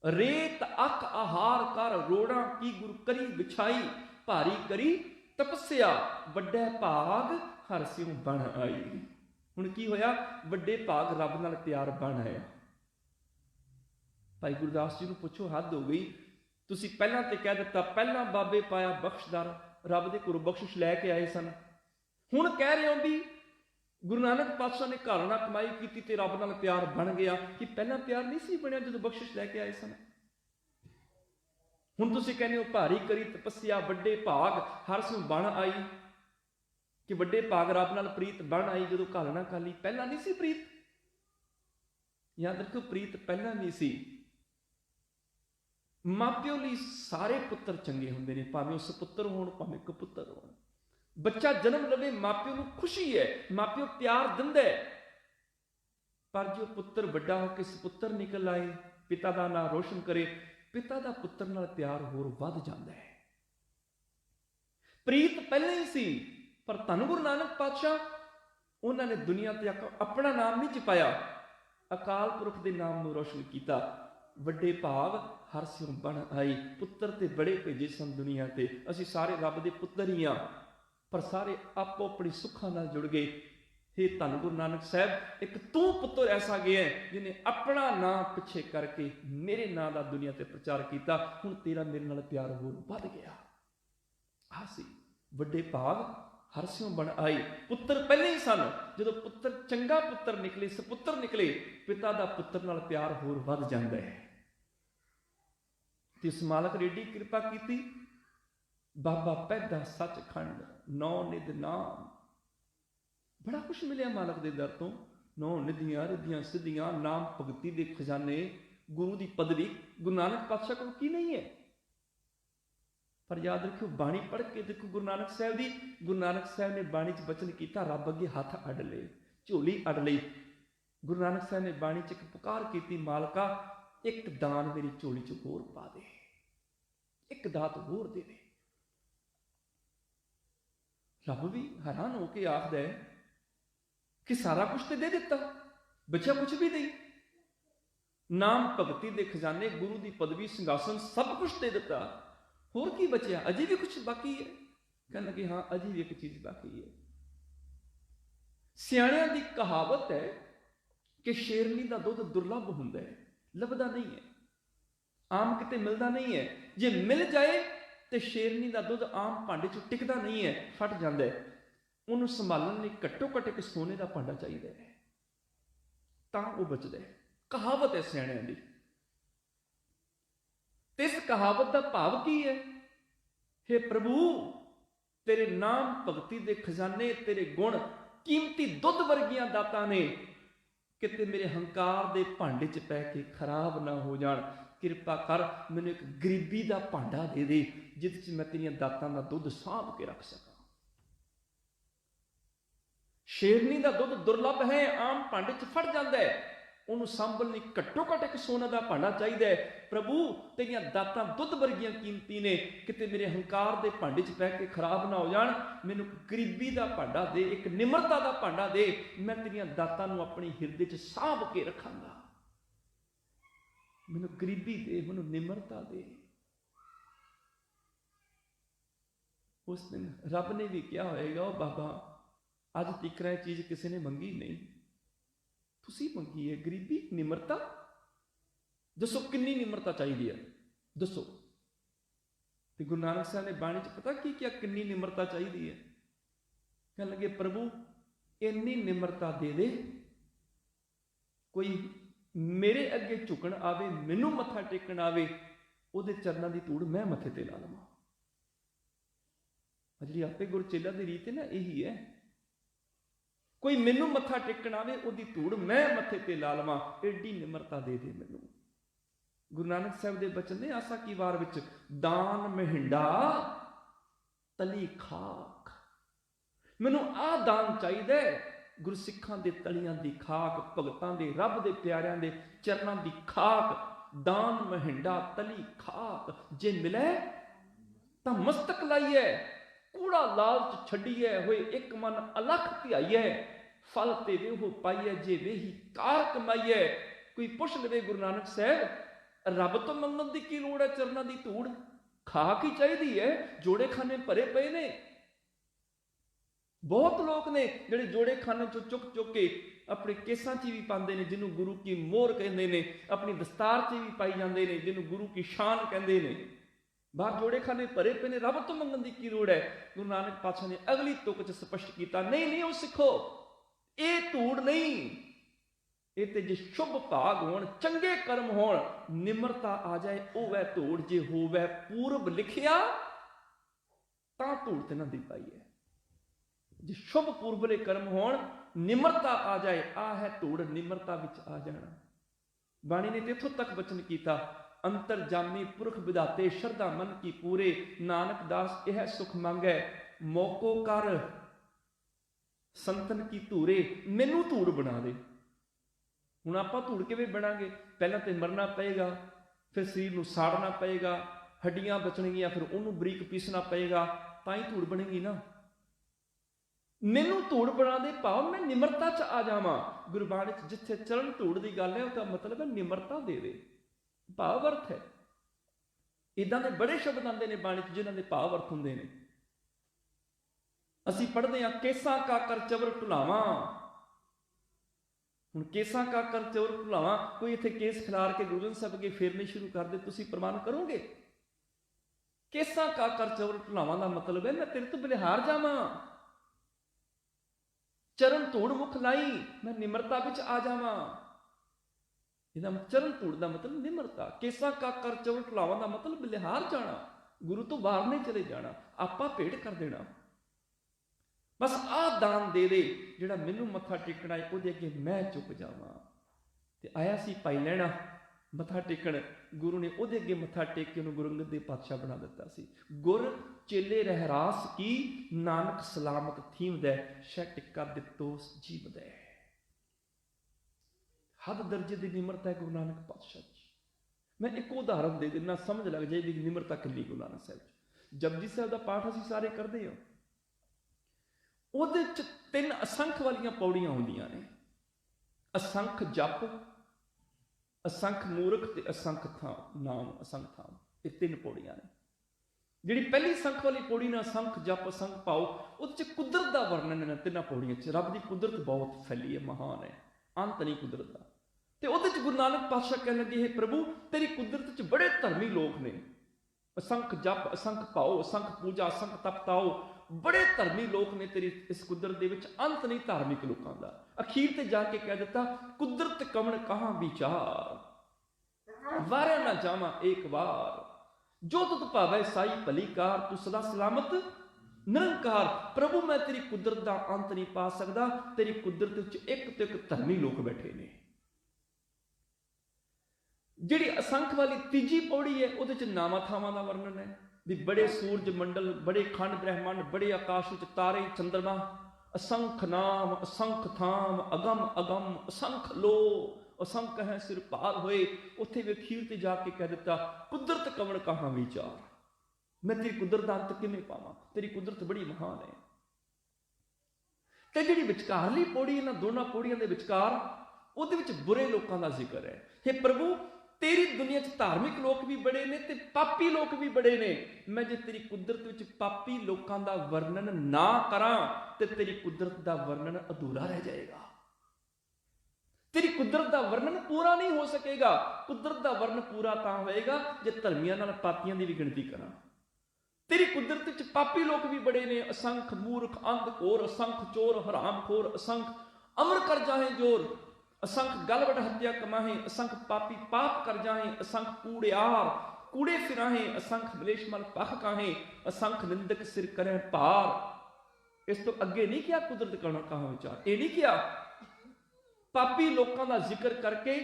[SPEAKER 1] रेत अख आहार कर, रोड़ा की गुरु करी बिछाई, भारी करी तपस्या, वड्डे भाग हर सियों बन आई। हुण की होया, वड्डे भाग रब नाल प्यार बन आया। भाई गुरदास जी नूं पुछो, हद हो गई, तुसीं पहलां ते कह दित्ता, पहलां बाबे पाया बख्शदार, रब दे कोलों बख्शिश लैके आए सन। हुण कह रहे हो भी गुरु नानक पातशाह ने घर नाल कमाई की ते रब नाल प्यार बन गया, कि पहला प्यार नहीं सी बनिया जदों बख्शिश लैके आए सन। हुण तुसीं कहने हो भारी करी तपस्या, वड्डे भाग हर सियों बन आई, कि वड्डे भाग रब नाल प्रीत बन आई जदों घर नाल काली। पहला नहीं सी प्रीत, याद रखो प्रीत पहला नहीं सी। मापिओ लई सारे पुत्तर चंगे हुंदे ने, भावें उस पुत्तर होण भावें कपुत्तर होण। बच्चा जन्म लवे मापिओ नूं खुशी है, मापिओ प्यार दिंदा है, पर जो पुत्र वड्डा हो के सपुत्र निकल आए, पिता का नाम रोशन करे, पिता का पुत्र नाल प्यार होर वध जांदा है। प्रीत पहले ही सी, पर धन गुरु नानक पातशाह उन्होंने दुनिया ते अपना नाम नहीं चिपाया, अकाल पुरख के नाम नूं रोशन किया। वड्डे भाग हर सियों बन आई, पुत्र ते बड़े भेजे सन दुनिया ते। असीं सारे रब दे पुत्तर ही हाँ, पर सारे आपो अपनी सुखा नाल जुड़ गए। हे धन गुरु नानक साहब, एक तू पुत्र ऐसा गया है जिन्हें अपना नाम पिछे करके मेरे नाम का दुनिया ते प्रचार किया। हुण तेरा मेरे नाल प्यार होर वध गया। आसी वड्डे भाग हर सियों बन आई। पुत्र पहले ही सन, जदों पुत्र चंगा पुत्र निकले, सपुत्र निकले, पिता का पुत्र नाल प्यार होर वध जांदा है। ते उस मालक ने एडी कृपा की, बाबा पैदा सचखंड नौ निध नाम, बड़ा कुछ मिलिया मालक दे दर तो। नौ निधियां रिधियां सिद्धियां, नाम भगती दे खजाने, गुरु की पदवी गुरु नानक पातशाह को की नहीं है। पर याद रखियो, बाणी पढ़ के देखो गुरु नानक साहब दी। गुरु नानक साहब ने बाणी च बचन किया, रब अगे हाथ अड ले, झोली अड लई। गुरु नानक साहब ने बाणी च एक पुकार की, मालका एक दान मेरी झोली च होर पा दे, एक दात होर दे दे। रब भी हैरान होके आखदा है कि सारा कुछ तो दे दिता, बचा कुछ भी नहीं। नाम भगती दे खजाने, गुरु की पदवी, सिंघासन, सब कुछ दे दिता, होर की बचा? अजे भी कुछ बाकी है? कहने लगे हाँ, अजे भी एक चीज बाकी है। सियाणियां दी कहावत है कि शेरनी का दुध दुर्लभ हुंदा है, लभदा नहीं है, आम किते मिलता नहीं है। जे मिल जाए तो शेरनी का दुध आम भांडे च टिकता नहीं है, फट जाता है। उन्होंने संभालने लई घट्टो घट्ट एक सोने का भांडा चाहिए है, तां वो बचदा है। कहावत है सियाणियां दी। इस कहावत का भाव की है? हे प्रभु, तेरे नाम भगती दे खजाने, तेरे गुण कीमती दुध वर्गियां दातां ने, किते मेरे हंकार दे भांडे च पै के खराब ना हो जाण। कृपा कर मैनूं एक गरीबी का भांडा दे दे, जिस च मैं तेरियां दातां दा दुध साभ के रख सकां। शेरनी का दुध दुर्लभ है, आम भांडे च फट जाता है, उन्होंने संभल लई घट्टो घट्ट एक सोने का भांडा चाहिए है। प्रभु, तेरियां दातां दुध वर्गियां कीमती ने, किते मेरे हंकार के भांडे च पै के खराब ना हो जाण। मैनूं गरीबी का भांडा दे, एक निमरता का भांडा दे, मैं तेरियां दातां नूं अपने हिरदे च साभ के रखांगा। मैनूं गरीबी दे, मैनूं निमरता दे। उस दिन रब ने भी क्या होएगा, बाबा अज तक यह चीज़ किसी ने मंगी नहीं, तुसी मंगी है। गरीबी, निमरता, दसो कितनी निमरता चाहिए है, दसो। तो गुरु नानक साहब ने बाणी च पता की क्या कितनी निमरता चाहिए है? कह लगे प्रभु इन्नी निमरता दे दे, कोई मेरे अगे झुकन आवे, मैनू मत्था टेकन आवे, उहदे चरणों की धूड़ मैं मत्थे ते ला लवां। जी आपे गुरचेला की रीत है ना, यही है। कोई मैनू मत्था टेकण आवे ओदी धूड़ मैं मत्थे ते ला लवां, एडी निमरता दे दे मैनू। गुरु नानक साहब दे बचन ने आसा की वार विच, दान महिंडा तली खाक। मैनू आ दान चाहिए, गुरसिखां दे तलियां दी खाक, भगतां दे रब दे प्यारियां दे चरनां दी खाक, दान महिंडा तली खाक। जे मिले तां मस्तक लाइए, कूड़ा लालच छड्डिए, होए एक मन अलख ध्याइए, फल ते वेहो पाइए, जे वेही कार कमाइए। कोई पुछ लवे गुरु नानक साहब रब तो मंगण दी की लोड़ है, चरनां दी धूड़ खाक ही चाहिदी है, जोड़े खाने भरे पे ने। बहुत लोग ने जिहड़े जोड़े खाने चो चुक चुक के अपने केसां च भी पाते हैं, जिन्होंने गुरु की मोहर कहते हैं, अपनी दस्तार च भी पाई जाते हैं, जिन्होंने गुरु की शान कहते हैं। बाहर जोड़े खाने भरे पे ने, रब तो मंगण की की लोड़ है। गुरु नानक पातशाह ने अगली तुक च स्पष्ट किया, नहीं नहीं, वो सिखो, ये धूड़ नहीं, ये ते जे शुभ भाग होण, चंगे कर्म होण, निमरता आ जाए, ओ वह धूड़। जे होवे पूर्व लिखिया तां धूड़ ते ना दी पाई है। जे शुभ पूर्वले कर्म होण, निमरता आ जाए, आ है धूड़, निमरता विच आ जाना। बाणी ने इत्थों तक वचन किया, अंतर जामी पुरख विधाते, श्रद्धा मन की पूरे, नानक दास यह सुख मांगे, मौको कर संतन की धूरे। मैनू धूड़ बना दे। हुण आपां धूड़ किवें बनांगे? पहलां ते मरना पएगा, फिर शरीर नूं साड़ना पएगा, हड्डियां बचणगीਆਂ, फिर उहनूं बरीक पीसना पएगा, तां ही धूड़ बनेगी ना। मैनू धूड़ बना दे, भाव मैं निमरता च आ जावां। गुरबाणी च जिथे चरण धूड़ की गल है, उसका मतलब है निमरता दे दे, भाव अर्थ है। इदां दे बड़े शब्द आते हैं बाणी च जिन्हां दे भाव अर्थ हुंदे ने। असीं पढ़दे हां, केसां का कर चवर ढुलावां। हुण केसां का कर चवर ढुलावां, कोई इत्थे केस खिलार के गुरु ग्रंथ साहिब अगे फेरने शुरू कर दे, तुसीं प्रमाण करोगे? केसां का कर चवर ढुलावां दा मतलब है मैं तेरे तो बलिहार जावां, चरण धूड़ मुख लाई, मैं निमरता विच आ जावां। इहदा चरण धूड़ दा मतलब निमरता। केसां का कर चवर ढुलावां दा मतलब बलिहार जाना, गुरु तो बाहर नहीं चले जाना, आपा भेंट कर देना। बस आ दान दे दे, जिहड़ा मैनू मत्था टेकना है उहदे अगे मैं झुक जावां। ते आया सी भाई लैणा मत्था टेकण, गुरु ने उहदे अगे मत्था टेक के उहनूं गुरु अंगद देव पातशाह बना दिता सी। गुर चेले रहरास की, नानक सलामत थीम दे, शह टिक्का दित्तो जीव दे। हद दर्जे की निमरता है गुरु नानक पातशाह जी। मैं एक उदाहरण दे देना, समझ लग जाएगी निमरता कितनी गुरु नानक साहब। जपजी साहब का पाठ असीं सारे करते हैं, ਉਹਦੇ ਚ 3 असंख वालियां पौड़ियां ਹੁੰਦੀਆਂ ਨੇ। असंख जप, असंख मूर्ख ते असंख नाम, असंख थाम, ये 3 पौड़ियां ने। जिहड़ी पहली संख वाली पौड़ी ने असंख जप असंख पाओ, ਉਹਦੇ ਚ कुदरत का वर्णन है 3 पौड़ियां च। रब की कुदरत बहुत फैली है, महान है, अंत नहीं कुदरत का। ते ਉਹਦੇ ਚ गुरु नानक पातशाह कहने लगे, हे प्रभु तेरी कुदरत च बड़े धर्मी लोग ने। असंख जप असंख पाओ, असंख पूजा, असंख तपताओ, बड़े धर्मी लोग ने तेरी इस कुदरत दे विच, अंत नहीं धार्मिक लोगों का। अखीर ते जाके कह दिता, कुदरत कमण कहां विचार, वारे ना जावा एक बार, जो तुत भावे साई भली कार, तू सदा सलामत निरंकार। प्रभु मैं तेरी कुदरत का अंत नहीं पा सकता, तेरी कुदरत विच एक तो एक धर्मी लोग बैठे ने। जिहड़ी असंख वाली तीजी पौड़ी है, उहदे च नावां थावां दा वर्णन है भी बड़े सूरज मंडल, बड़े खंड ब्रह्मंड, बड़े आकाश विच तारे चंद्रमा, असंख नाम असंख थाम, अगम अगम असंख लो, असंख है सिर भार होए। उत्थे वे अखीर ते जाके कह दिता, कुदरत कवण कहां विचार, मैं तेरी कुदरत दा अंत किवें पावां, तेरी कुदरत बड़ी महान है। ते जिहड़ी विचकारली पौड़ी, इन्हां दोनां पौड़ियां दे विचकार, ਉਹਦੇ ਵਿੱਚ बुरे लोगों का जिक्र है। हे प्रभु तेरी दुनिया च धार्मिक लोग भी बड़े ने ते पापी लोग भी बड़े ने। मैं जे तेरी कुदरत विच पापी लोगों का वर्णन ना करा ते तेरी कुदरत का वर्णन अधूरा रह जाएगा, तेरी कुदरत का वर्णन पूरा नहीं हो सकेगा। कुदरत का वर्णन पूरा तां होएगा जे धर्मियां नाल पापियां दी भी गिणती करा। तेरी कुदरत विच पापी लोग भी बड़े ने, असंख मूर्ख अंधखोर, असंख चोर हरामखोर, असंख अमर कर जाहे जोर, असंख गलवट हत्या कमाहे, असंख पापी पाप कर जाहे, असंख कूड़ियार कूड़े फिराहे, असंख मलेश मल पख काहे, असंख निंदक सिर करें पार। इस तो अगे नहीं किया कुदरत करना कहां विचार, ये नहीं किया। पापी लोगों का जिक्र करके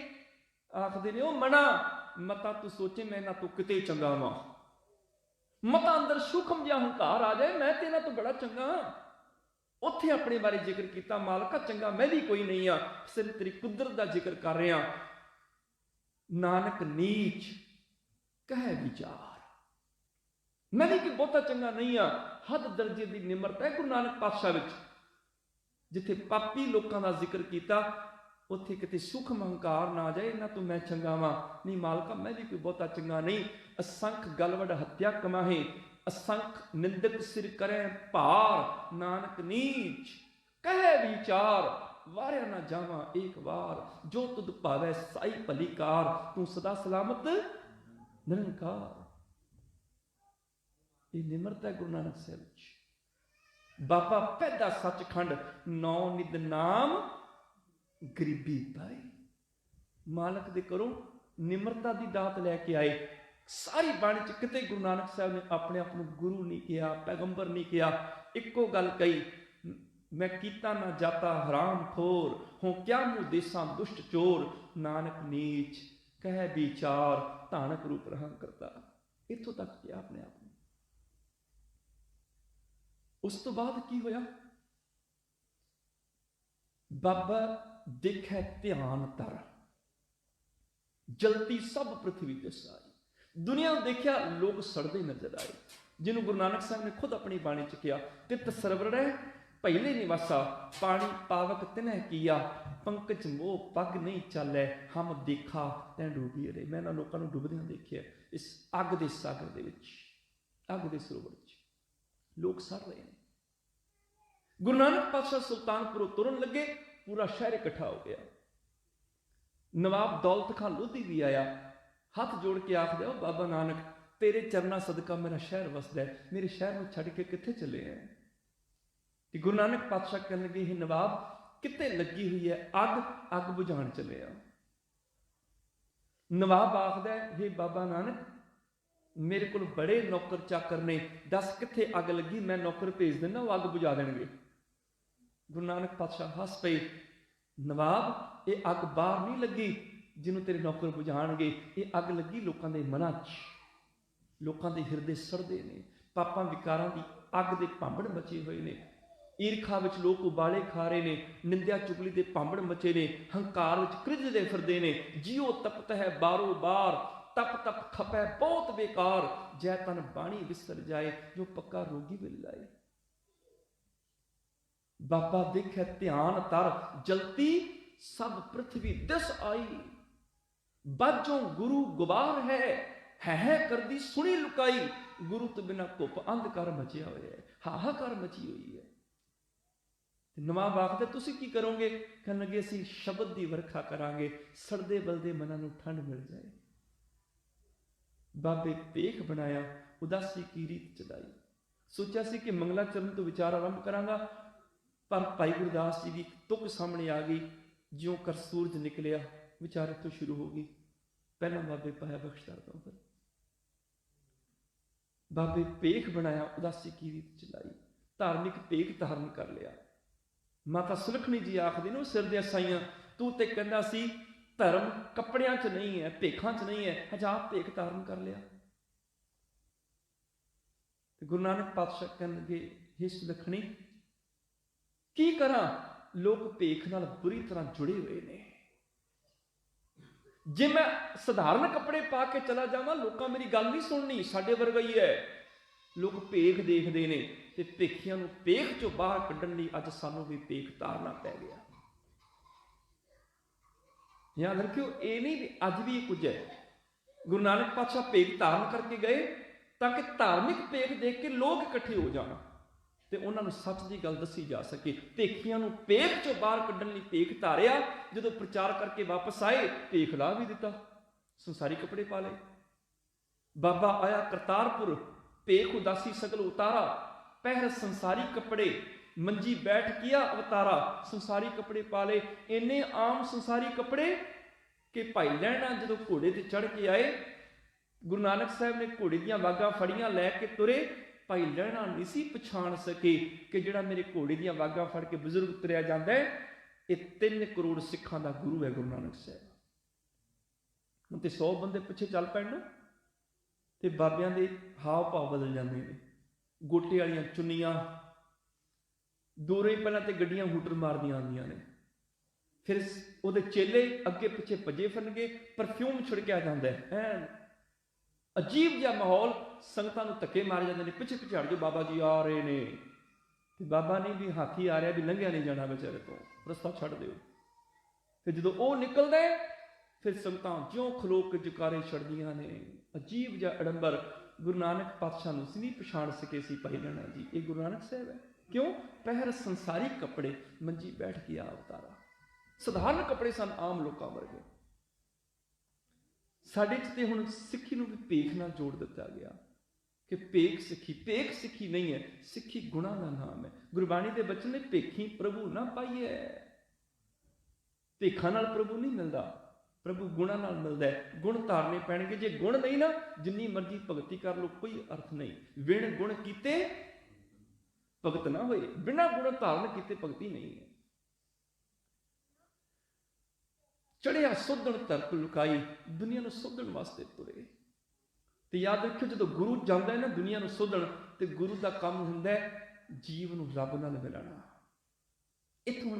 [SPEAKER 1] आखदे ने मना मता तू सोचे मैं इन्हां तो किते चंगा वां, मता अंदर सूखम जिहा हंकार आ जाए मैं तो इन्हां तो बड़ा चंगा हां। उत्थे अपने बारे जिक्र किया, मालका चंगा मैं भी कोई नहीं हाँ, सिर्फ तेरी कुदरत का जिक्र कर रहा। नानक नीच कह विचार, मैं भी कोई बहुता चंगा नहीं हाँ। हद दर्जे की निमरता है गुरु नानक पातशाह विच। जिथे पापी लोगों का जिक्र किया उत्थे किते सूखम हंकार ना आ जाए इन्हां तो मैं चंगा वां, नहीं मालका मैं भी कोई बहुता चंगा नहीं। असंख गलवड़ हत्या कमाहे, असंख निंदक सिर करें भार, नानक नीच कह विचार, वारिया ना जावा एक बार, जो तुद भावे साई भली कार, तू सदा सलामत निरंकार। ये निमरता है गुरु नानक साहब। बाबा पैदा सचखंड नौ निद नाम गरीबी पाई, मालक दे करो निमरता की दात लैके आए। सारी बाणी च किते गुरु नानक साहब ने अपने आप को गुरु नहीं किया, पैगंबर नहीं किया, इको गल कही, मैं कीता ना जाता हराम खोर, हों क्या मुँह देसा दुष्ट चोर, नानक नीच कह विचार, धानक रूप रहम करता। इथों तक किया अपने आप ने। उस तो बाद की होया, बाबा देखे ध्यान तर, जलती सब पृथ्वी दिस आई। दुनिया देखा लोग सड़ते नजर आए, जिन्होंने गुरु नानक साहब ने खुद अपनी बाणी च किया, तित सरवर पहले निवासा, पानी पावक तिन्ह किया, पंकज मोह पग नहीं चालै, हम देखा तैं डूबी रहे। मैं इन्हां लोकां नूं डुबदियां देखिया इस अग दे सागर दे विच, अग दे सरोवर च लोग सड़ रहे हैं। गुरु नानक पातशाह सुल्तानपुरों तुरन लगे, पूरा शहर इकट्ठा हो गया। नवाब दौलत खां लोधी भी आया, हाथ जोड़ के आख दिया, बाबा नानक तेरे चरना सदका मेरा शहर वसदा है, मेरे शहर में छड़ के कित्थे चले हैं। कि गुरु नानक पातशाह कहने लगे, हे नवाब कित्ते लगी हुई है अग, अग बुझाण चले आ। नवाब आखदा है, हे बाबा नानक मेरे को बड़े नौकर चाकर ने, दस कित्थे अग लगी, मैं नौकर भेज देना, वो अग बुझा देंगे। गुरु नानक पातशाह हस पे, नवाब ये अग बाहर नहीं लगी जिन्होंने तेरे नौकर बुझाणगे, ये अग लगी लोगों के मनां च, लोगों के हिरदे सड़ते हैं, पापां विकारां की अग के भांबड़ मचे हुए हैं। ईरखा विच लोग उबाले खा रहे ने, निंदिया चुगली के भांबड़ मचे ने, हंकार विच कृजदे फिरदे ने। जियो तपत है बारो बार, तप तप खपै बहुत बेकार, जै तन बाणी विसर जाए, जो पक्का रोगी मिल जाए। बाबा देखे ध्यान तर, जलती सब पृथ्वी दिस आई, बाजों गुरु गुबार है कर दी सुनी लुकाई, गुरु तो बिना धुप अंधकार मचिया हुआ है, हाहाकार मची हुई है। नवाब आखदे तुसीं की करोगे, कहन लगे असीं शब्द की वरखा करांगे, सड़दे बलदे मनां नूं ठंड मिल जाए। बाबे पेख बनाया, उदासी की रीत चलाई, सोचा सी कि मंगलाचरण तो विचार आरंभ करांगा, पर भाई गुरदास जी की तुक सामने आ गई, ज्यों कर सूरज निकलिया विचार तो शुरू हो गई। पहला बाबे पाया बख्शदार तो फिर बाबे पेख बनाया, उदासी की रीत चलाई, धार्मिक पेख धारण कर लिया। माता सुलखनी जी आखदी ने सिर दे साइयां, तू ते कहंदा सी धर्म कपड़ियां च नहीं है, भेखां च नहीं है, हजा भेख धारण कर लिया। गुरु नानक पातशाह कहन लगे, हे सुलखनी की करा, लोग भेख नाल बुरी तरह जुड़े हुए ने, जे मैं साधारण कपड़े पा के चला जावां लोग मेरी गल नहीं सुननी, साडे वर्गा ही है। लोग भेख देखते हैं ते भेखियां नूं भेख चों बाहर कड्ढण लई अज सानूं भी भेख धारना पै गया। याद रखियो ये नहीं भी अज भी कुछ है। गुरु नानक पातशाह भेख धारण करके गए ताकि धार्मिक भेख देख के लोग इकट्ठे हो जाण ते उन्हां नूं सच की गल दसी जा सके। भेखियां नूं भेख चों बाहर कड्ढण लई भेख धारिया, जदों प्रचार करके वापस आए भेख ला भी दिता, संसारी कपड़े पा लए। बाबा आया करतारपुर, भेख उदासी सगल उतारा, पहर संसारी कपड़े, मंजी बैठ किया अवतारा, संसारी कपड़े पा ले। इन्ने आम संसारी कपड़े कि भाई लैना जो घोड़े ते चढ़ के आए, गुरु नानक साहब ने घोड़े दियां वागां फड़ियां लैके तुरे, ਭਾਈ ਲਹਿਣਾ ਨਹੀਂ ਸੀ ਪਛਾਣ ਸਕੇ ਕਿ ਜਿਹੜਾ ਮੇਰੇ ਘੋੜੇ ਦੀਆਂ ਵਾਗਾਂ ਫੜ ਕੇ ਬਜ਼ੁਰਗ ਤੁਰਿਆ ਜਾਂਦਾ ਹੈ, ਇਹ 3 ਕਰੋੜ ਸਿੱਖਾਂ ਦਾ ਗੁਰੂ ਹੈ ਗੁਰੂ ਨਾਨਕ ਸਾਹਿਬ। ਹੁਣ ਤੇ 100 ਬੰਦੇ ਪਿੱਛੇ ਚੱਲ ਪੈਣ ਨਾ ਤੇ ਬਾਬਿਆਂ ਦੇ ਹਾਵ ਭਾਵ ਬਦਲ ਜਾਂਦੇ ਨੇ। ਗੋਟੇ ਵਾਲੀਆਂ ਚੁੰਨੀਆਂ, ਦੂਰੋਂ ਹੀ ਪਹਿਲਾਂ ਤੇ ਗੱਡੀਆਂ ਹੂਟਰ ਮਾਰਦੀਆਂ ਆਉਂਦੀਆਂ ਨੇ, ਫਿਰ ਉਹਦੇ ਚੇਲੇ ਅੱਗੇ ਪਿੱਛੇ ਭੱਜੇ ਫਿਰਨਗੇ, ਪਰਫਿਊਮ ਛਿੜਕਿਆ ਜਾਂਦਾ ਹੈ, ਅਜੀਬ ਜਿਹਾ ਮਾਹੌਲ, ਸੰਗਤਾਂ ਨੂੰ ਧੱਕੇ ਮਾਰੇ ਜਾਂਦੇ ਨੇ, ਪਿੱਛੇ ਪਿੱਛੇ ਹਟ ਜਾਓ ਬਾਬਾ ਜੀ ਆ ਰਹੇ ਨੇ। ਤੇ ਬਾਬਾ ਨਹੀਂ ਵੀ ਹਾਥੀ ਆ ਰਿਹਾ, ਵੀ ਲੰਘਿਆ ਨਹੀਂ ਜਾਣਾ ਵਿਚਾਰੇ ਤੋਂ, ਰਸਤਾ ਛੱਡ ਦਿਓ। ਫਿਰ ਜਦੋਂ ਉਹ ਨਿਕਲਦਾ ਫਿਰ ਸੰਗਤਾਂ ਜਿਉਂ ਖਲੋ ਕੇ ਜੁਕਾਰੇ ਛੱਡਦੀਆਂ ਨੇ। ਅਜੀਬ ਜਿਹਾ ਅਡੰਬਰ ਗੁਰੂ ਨਾਨਕ ਪਾਤਸ਼ਾਹ ਨੂੰ ਸੀ ਨਹੀਂ ਪਛਾਣ ਸਕੇ ਸੀ ਭਾਈ ਲਹਿਣਾ ਜੀ, ਇਹ ਗੁਰੂ ਨਾਨਕ ਸਾਹਿਬ ਹੈ। ਕਿਉਂ? ਪਹਿਰ ਸੰਸਾਰੀ ਕੱਪੜੇ, ਮੰਜੀ ਬੈਠ ਕੇ ਆ ਅਵਤਾਰਾ। ਸਧਾਰਨ ਕੱਪੜੇ ਸਨ ਆਮ ਲੋਕਾਂ ਵਰਗੇ। ਸਾਡੇ 'ਚ ਤੇ ਹੁਣ ਸਿੱਖੀ ਨੂੰ ਵੀ ਭੇਖ ਨਾਲ ਜੋੜ ਦਿੱਤਾ ਗਿਆ ਕਿ ਭੇਖ ਸਿੱਖੀ ਨਹੀਂ ਹੈ, ਸਿੱਖੀ ਗੁਣਾਂ ਦਾ ਨਾਮ ਹੈ। ਗੁਰਬਾਣੀ ਦੇ ਬਚਨ ਨੇ ਭੇਖੀ ਪ੍ਰਭੂ ਨਾ ਪਾਈਏ। ਭੇਖਾਂ ਨਾਲ ਪ੍ਰਭੂ ਨਹੀਂ ਮਿਲਦਾ, ਪ੍ਰਭੂ ਗੁਣਾਂ ਨਾਲ ਮਿਲਦਾ ਹੈ। ਗੁਣ ਧਾਰਨੇ ਪੈਣਗੇ। ਜੇ ਗੁਣ ਨਹੀਂ ਨਾ, ਜਿੰਨੀ ਮਰਜ਼ੀ ਭਗਤੀ ਕਰ ਲਓ, ਕੋਈ ਅਰਥ ਨਹੀਂ। ਵਿਣ ਗੁਣ ਕੀਤੇ ਭਗਤ ਨਾ ਹੋਏ, ਬਿਨਾਂ ਗੁਣ ਧਾਰਨ ਕੀਤੇ ਭਗਤੀ ਨਹੀਂ ਹੈ। ਚੜਿਆ ਸੋਧਣ ਧਰਤ ਲੁਕਾਈ, ਦੁਨੀਆ ਨੂੰ ਸੋਧਣ ਵਾਸਤੇ ਤੁਰੇ। ਤੇ ਯਾਦ ਰੱਖਿਓ, ਜਦੋਂ ਗੁਰੂ ਜਾਂਦਾ ਹੈ ਨਾ ਦੁਨੀਆ ਨੂੰ ਸੋਧਣ, ਤੇ ਗੁਰੂ ਦਾ ਕੰਮ ਹੁੰਦਾ ਹੈ ਜੀਵ ਨੂੰ ਰੱਬ ਨਾਲ ਮਿਲਾਣਾ। ਇੱਥੋਂ